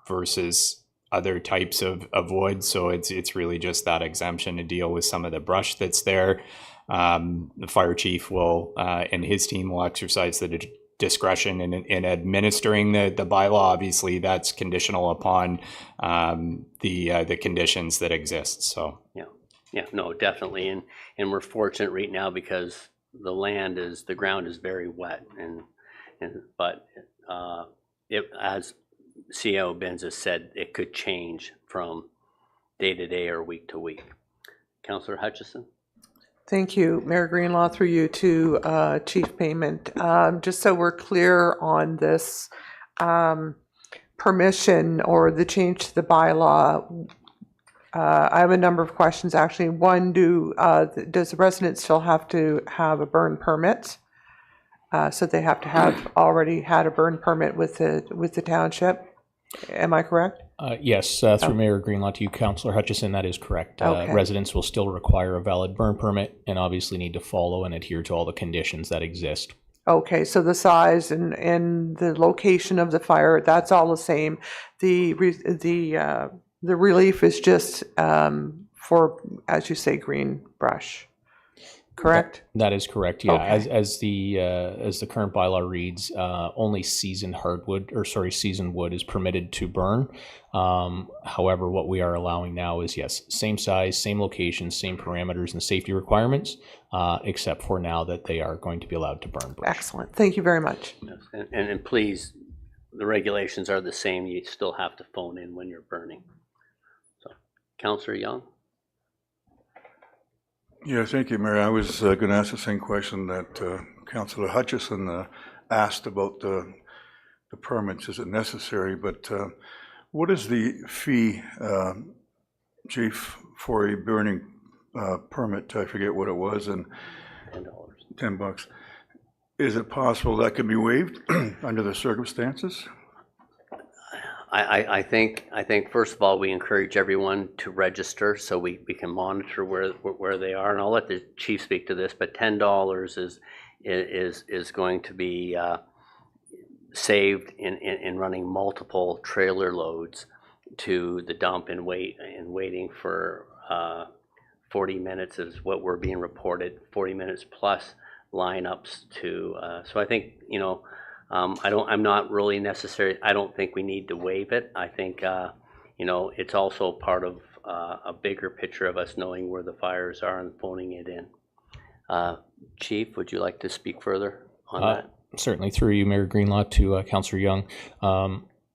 versus other types of wood. So it's really just that exemption to deal with some of the brush that's there. The fire chief will and his team will exercise the discretion in administering the bylaw. Obviously, that's conditional upon the conditions that exist. So yeah, no, definitely, and we're fortunate right now because the ground is very wet, but it, as CO Benz has said, it could change from day to day or week to week. Councillor Hutchison. Thank you, Mayor Greenlaw, through you to Chief Payment. Just so we're clear on this permission or the change to the bylaw, I have a number of questions actually. One, does the resident still have to have a burn permit? So they have to have already had a burn permit with the township. Am I correct? Yes, through Mayor Greenlaw to you, Councillor Hutchison, that is correct. Okay. Residents will still require a valid burn permit and obviously need to follow and adhere to all the conditions that exist. Okay, so the size and the location of the fire, that's all the same. The relief is just for, as you say, green brush. Correct? That is correct. Yeah, Okay. as the current bylaw reads, only seasoned wood is permitted to burn. However, what we are allowing now is, yes, same size, same location, same parameters and safety requirements, except for now that they are going to be allowed to burn brush. Excellent. Thank you very much. Yes. And please, the regulations are the same. You still have to phone in when you're burning. So, Councillor Young. Yeah, thank you, Mayor. I was going to ask the same question that Councillor Hutchison asked about the permits. Is it necessary? But what is the fee, Chief, for a burning permit? I forget what it was, and $10. Is it possible that can be waived under the circumstances? I think first of all, we encourage everyone to register so we can monitor where they are, and I'll let the chief speak to this. But $10 is going to be saved in running multiple trailer loads to the dump and waiting for 40 minutes is what we're being reported. 40 minutes plus lineups to. So I think I'm not really necessary. I don't think we need to waive it. I think, it's also part of a bigger picture of us knowing where the fires are and phoning it in. Chief, would you like to speak further on that? Certainly, through you, Mayor Greenlaw, to Councillor Young.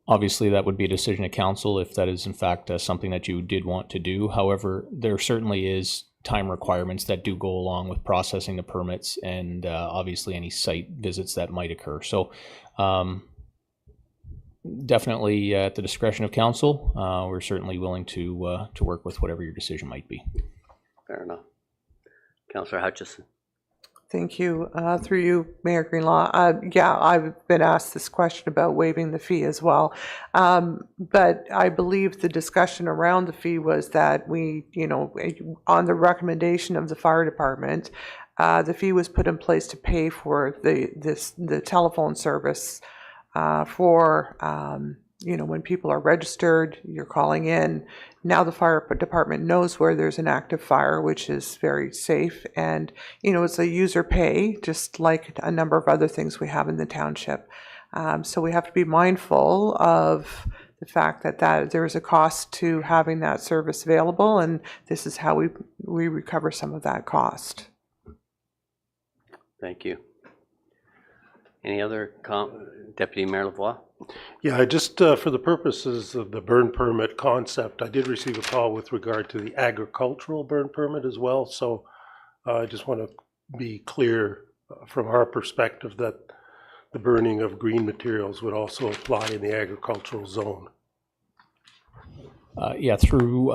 Obviously, that would be a decision of council if that is in fact something that you did want to do. However, there certainly is time requirements that do go along with processing the permits and obviously any site visits that might occur. So definitely at the discretion of council, we're certainly willing to work with whatever your decision might be. Fair enough. Councillor Hutchison. Thank you. Through you, Mayor Greenlaw. Yeah, I've been asked this question about waiving the fee as well. But I believe the discussion around the fee was that we, on the recommendation of the fire department, the fee was put in place to pay for the telephone service for when people are registered, you're calling in. Now the fire department knows where there's an active fire, which is very safe. And, it's a user pay, just like a number of other things we have in the township. So we have to be mindful of the fact that there is a cost to having that service available, and this is how we recover some of that cost. Thank you. Any other Deputy Mayor Lavoie? Yeah, just for the purposes of the burn permit concept, I did receive a call with regard to the agricultural burn permit as well. So I just want to be clear from our perspective that the burning of green materials would also apply in the agricultural zone. Yeah, through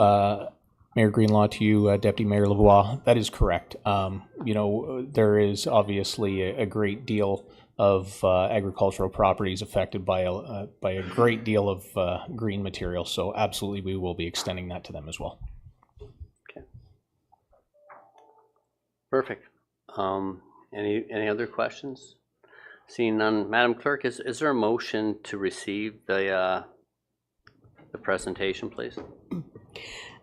Mayor Greenlaw to you, Deputy Mayor Lavoie, that is correct. There is obviously a great deal of agricultural properties affected by a great deal of green material. So absolutely, we will be extending that to them as well. Okay. Perfect. Any other questions? Seeing none, Madam Clerk, is there a motion to receive the presentation, please?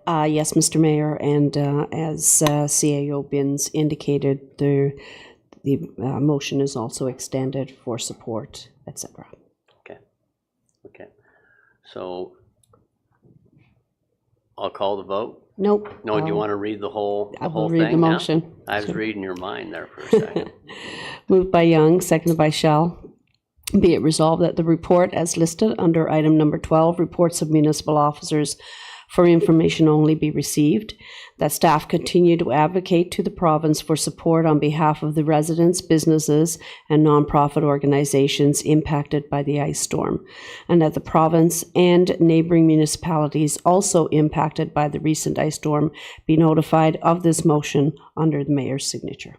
Yes, Mr. Mayor, and as CAO Binns indicated, the motion is also extended for support, etc. Okay. So I'll call the vote. Nope. No, do you want to read the whole I will thing read the now? motion. I was reading your mind there for a second. Moved by Young, seconded by Shell. Be it resolved that the report as listed under item number 12, reports of municipal officers for information only, be received, that staff continue to advocate to the province for support on behalf of the residents, businesses, and nonprofit organizations impacted by the ice storm, and that the province and neighboring municipalities also impacted by the recent ice storm be notified of this motion under the mayor's signature.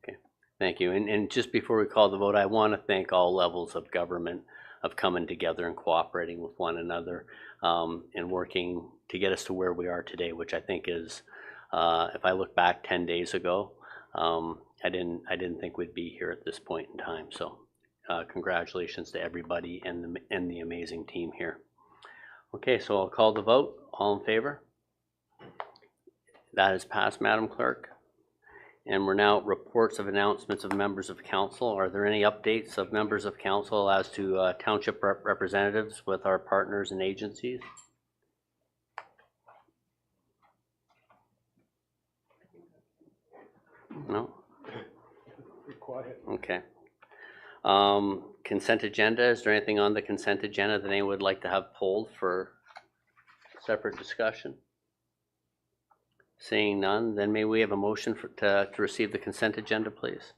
Okay, thank you. And just before we call the vote, I want to thank all levels of government of coming together and cooperating with one another and working to get us to where we are today, which I think is, if I look back 10 days ago, I didn't think we'd be here at this point in time. So congratulations to everybody and the amazing team here. Okay, so I'll call the vote. All in favor? That is passed, Madam Clerk. And we're now at reports of announcements of members of council. Are there any updates of members of council as to township representatives with our partners and agencies? No? Okay. Consent agenda. Is there anything on the consent agenda that anyone would like to have pulled for separate discussion? Seeing none, then may we have a motion to receive the consent agenda, please?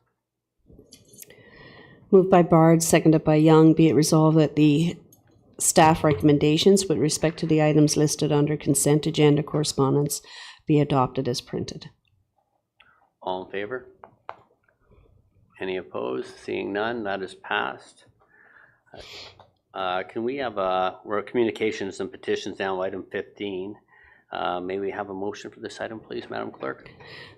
Moved by Bard, seconded by Young. Be it resolved that the staff recommendations with respect to the items listed under consent agenda correspondence be adopted as printed. All in favor? Any opposed? Seeing none, that is passed. Can we have we're at communications and petitions now, item 15. May we have a motion for this item, please, Madam Clerk?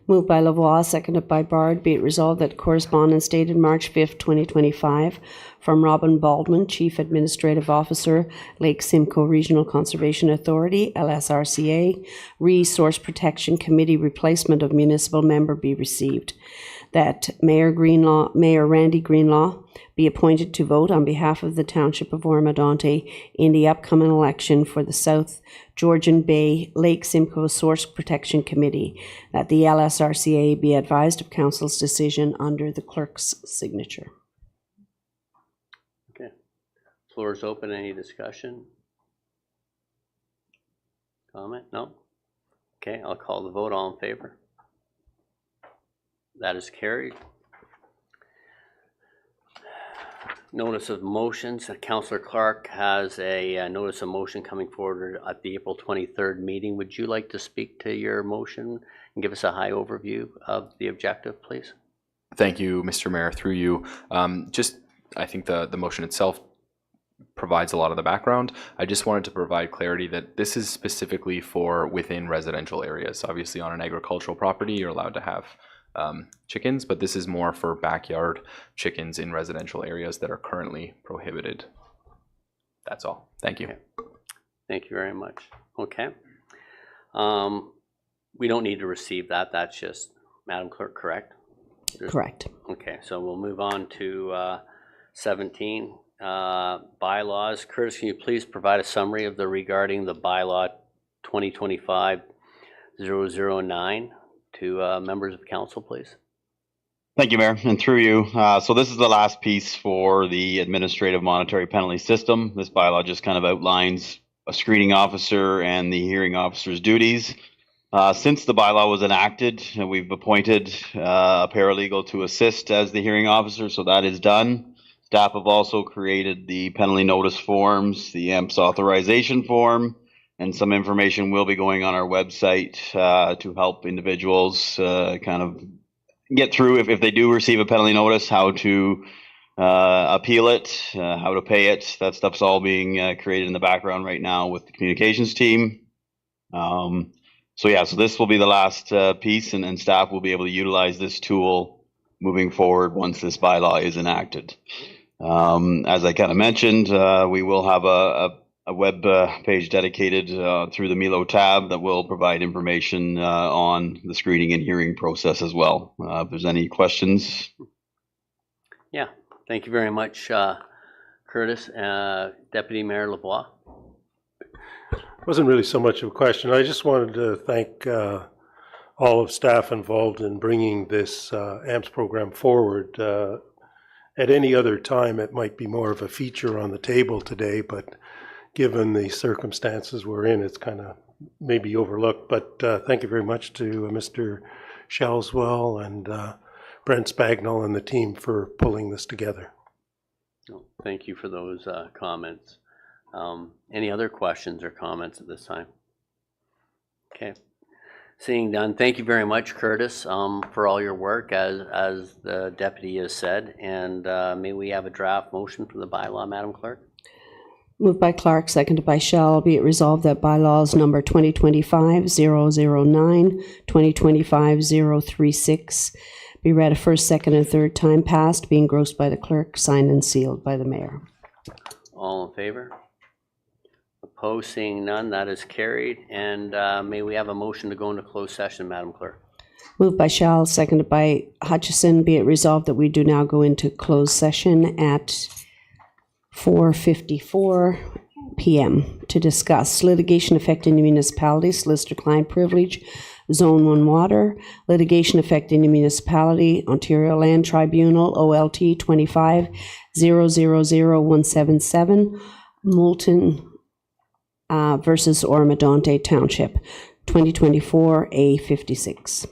Moved by Lavoie, seconded by Bard. Be it resolved that correspondence dated March 5th, 2025, from Robin Baldwin, Chief Administrative Officer, Lake Simcoe Regional Conservation Authority, LSRCA, Resource Protection Committee replacement of municipal member be received. That Mayor Randy Greenlaw be appointed to vote on behalf of the Township of Oro-Medonte in the upcoming election for the South Georgian Bay Lake Simcoe Source Protection Committee. That the LSRCA be advised of Council's decision under the clerk's signature. Okay. Floor is open. Any discussion? Comment? No? Okay, I'll call the vote. All in favor? That is carried. Notice of motions. Councillor Clark has a notice of motion coming forward at the April 23rd meeting. Would you like to speak to your motion and give us a high overview of the objective, please? Thank you, Mr. Mayor, through you. I think the motion itself provides a lot of the background. I just wanted to provide clarity that this is specifically for within residential areas. Obviously, on an agricultural property, you're allowed to have chickens, but this is more for backyard chickens in residential areas that are currently prohibited. That's all. Thank you. Okay. Thank you very much. Okay. We don't need to receive that. That's just, Madam Clerk, correct? Correct. Okay, so we'll move on to 17, bylaws. Curtis, can you please provide a summary of regarding the bylaw 2025-009 to members of council, please? Thank you, Mayor, and through you. So this is the last piece for the administrative monetary penalty system. This bylaw just kind of outlines a screening officer and the hearing officer's duties. Since the bylaw was enacted, we've appointed a paralegal to assist as the hearing officer, so that is done. Staff have also created the penalty notice forms, the AMPS authorization form, and some information will be going on our website to help individuals kind of get through, if they do receive a penalty notice, how to appeal it, how to pay it. That stuff's all being created in the background right now with the communications team. So this will be the last piece, and staff will be able to utilize this tool moving forward once this bylaw is enacted. As I kind of mentioned, we will have a web page dedicated through the Milo tab that will provide information on the screening and hearing process as well. If there's any questions. Yeah, thank you very much, Curtis. Deputy Mayor Lavoie. Wasn't really so much of a question. I just wanted to thank all of staff involved in bringing this AMPS program forward. At any other time, it might be more of a feature on the table today, but given the circumstances we're in, it's kind of maybe overlooked. But thank you very much to Mr. Shelswell and Brent Spagnell and the team for pulling this together. Thank you for those comments. Any other questions or comments at this time? Okay. Seeing none, thank you very much, Curtis, for all your work, as the deputy has said. And may we have a draft motion for the bylaw, Madam Clerk? Moved by Clark, seconded by Shell. Be it resolved that bylaws number 2025-009, 2025-036 be read a first, second, and third time, passed, be engrossed by the clerk, signed and sealed by the mayor. All in favor? Opposed, seeing none, that is carried. And may we have a motion to go into closed session, Madam Clerk? Moved by Shell, seconded by Hutchison. Be it resolved that we do now go into closed session at 4:54 p.m. to discuss litigation affecting the municipality, solicitor-client privilege, Zone 1 water, litigation affecting the municipality, Ontario Land Tribunal, OLT 25-000177, Moulton versus Oro-Medonte Township, 2024 A56.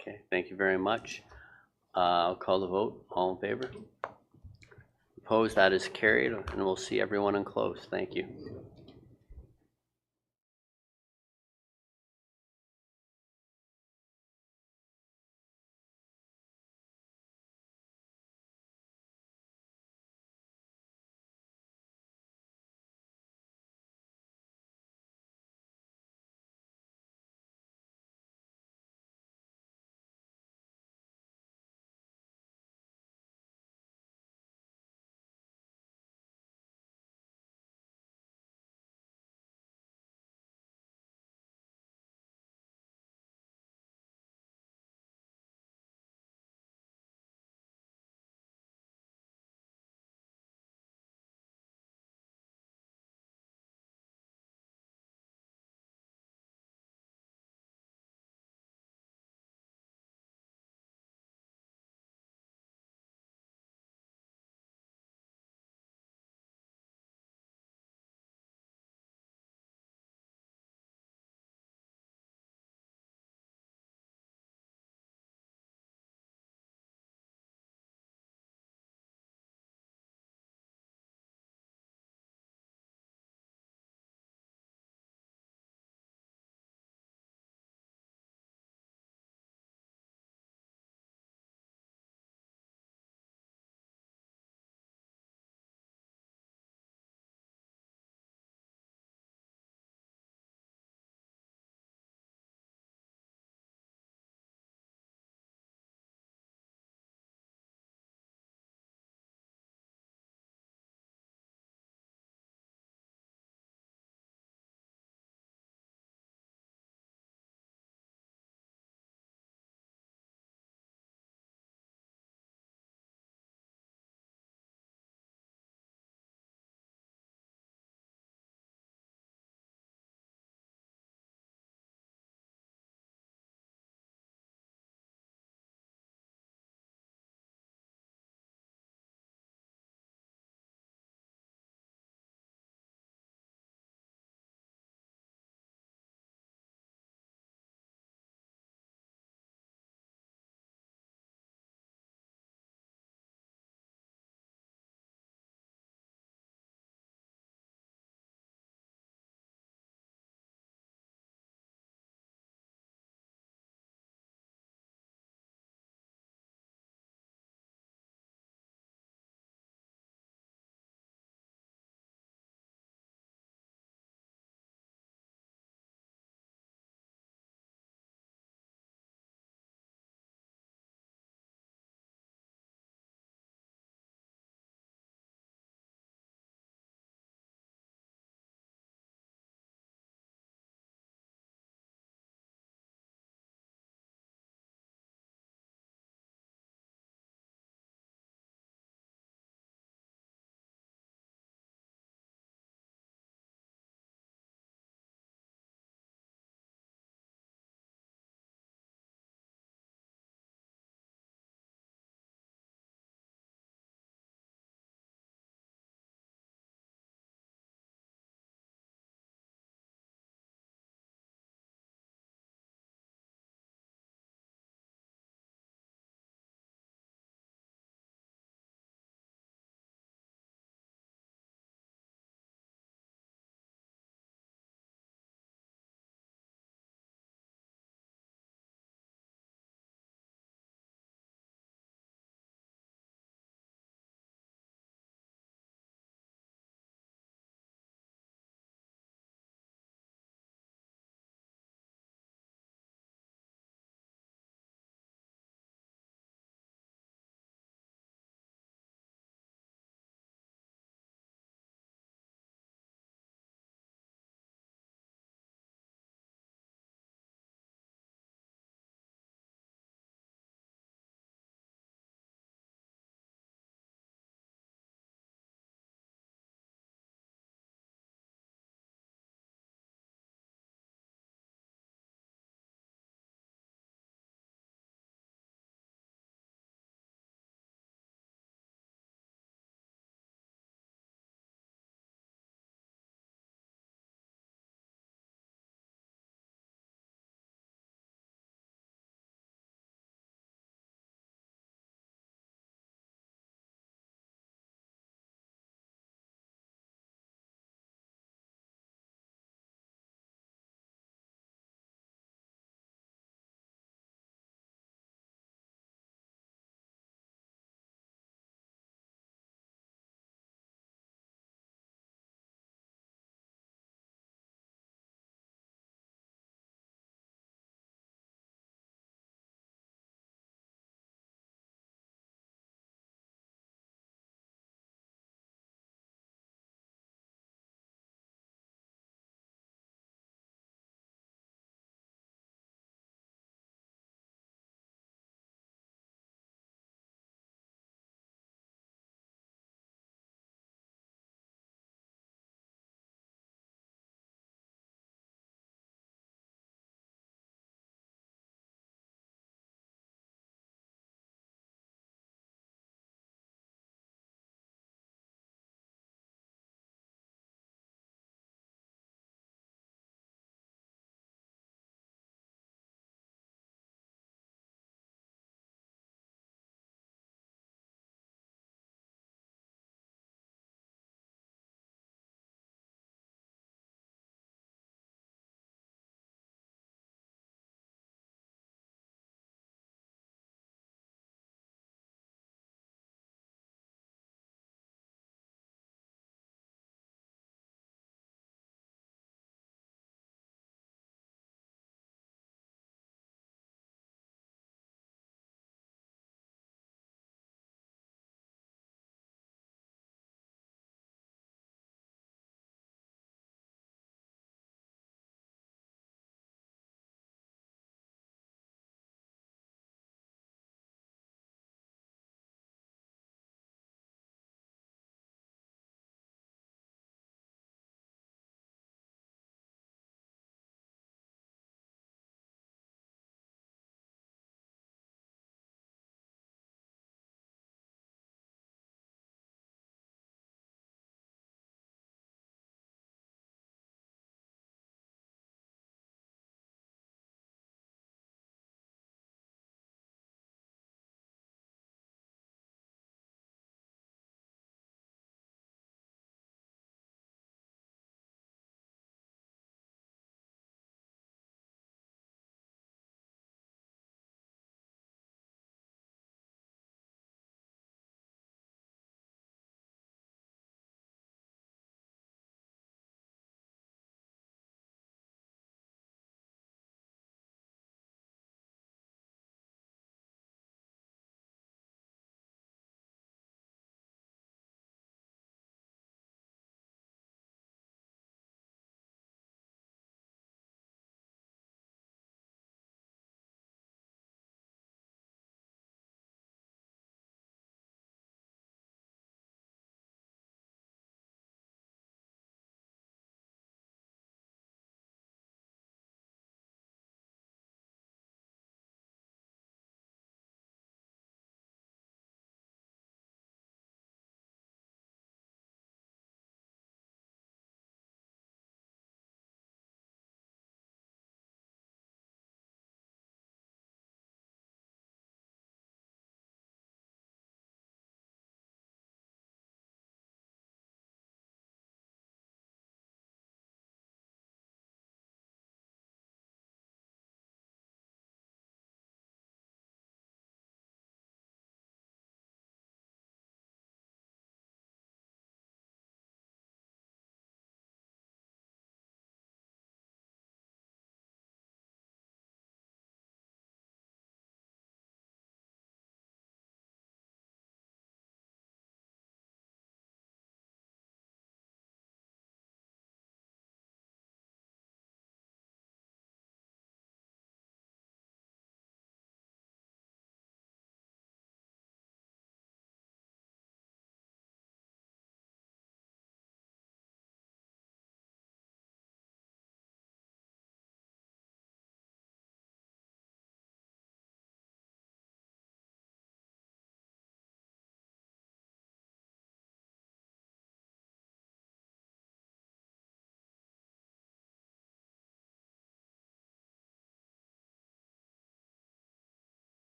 Okay, thank you very much. I'll call the vote. All in favor? Opposed, that is carried, and we'll see everyone in close. Thank you.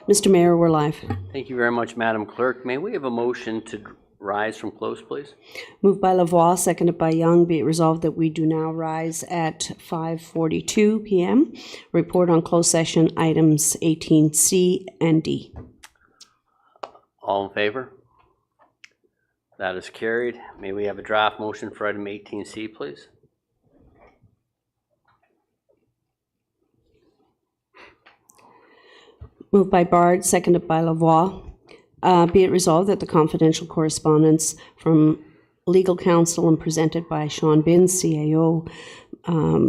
Mr. Mayor, we're live. Thank you very much, Madam Clerk. May we have a motion to rise from close, please? Moved by Lavoie, seconded by Young. Be it resolved that we do now rise at 5:42 p.m. Report on closed session items 18C and D. All in favor? That is carried. May we have a draft motion for item 18C, please? Moved by Bard, seconded by Lavoie. Be it resolved that the confidential correspondence from legal counsel and presented by Sean Binns, CAO,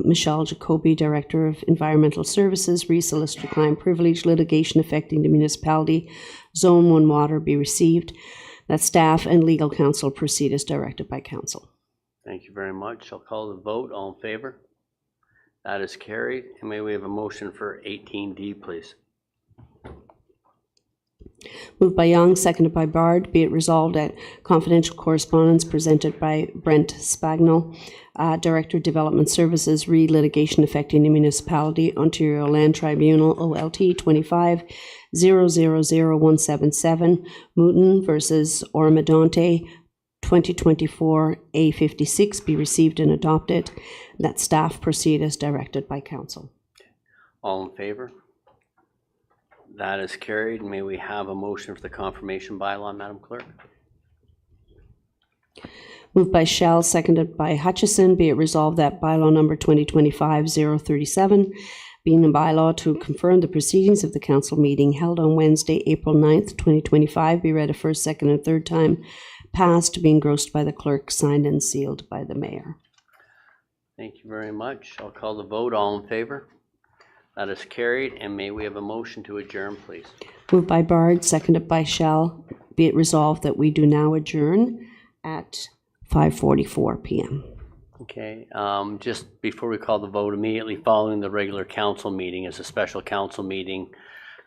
Michelle Jacoby, Director of Environmental Services, re-solicitor client privilege, litigation affecting the municipality, Zone 1 water be received, that staff and legal counsel proceed as directed by council. Thank you very much. I'll call the vote. All in favor? That is carried. And may we have a motion for 18D, please? Moved by Young, seconded by Bard. Be it resolved that confidential correspondence presented by Brent Spagnol, Director of Development Services, re-litigation affecting the municipality, Ontario Land Tribunal, OLT 25-000177, Mouton versus Oro-Medonte, 2024 A56 be received and adopted. That staff proceed as directed by council. All in favor? That is carried. May we have a motion for the confirmation bylaw, Madam Clerk? Moved by Shell, seconded by Hutchison. Be it resolved that bylaw number 2025-037, being a bylaw to confirm the proceedings of the council meeting held on Wednesday, April 9th, 2025, be read a first, second, and third time, passed, be engrossed by the clerk, signed and sealed by the mayor. Thank you very much. I'll call the vote. All in favor? That is carried. And may we have a motion to adjourn, please? Moved by Bard, seconded by Shell. Be it resolved that we do now adjourn at 5:44 p.m. Okay, just before we call the vote, immediately following the regular council meeting is a special council meeting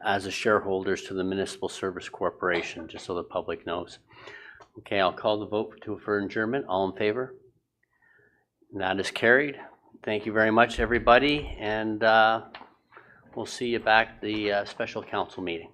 as the shareholders to the Municipal Service Corporation, just so the public knows. Okay, I'll call the vote for adjournment. All in favor? That is carried. Thank you very much, everybody, and we'll see you back at the special council meeting.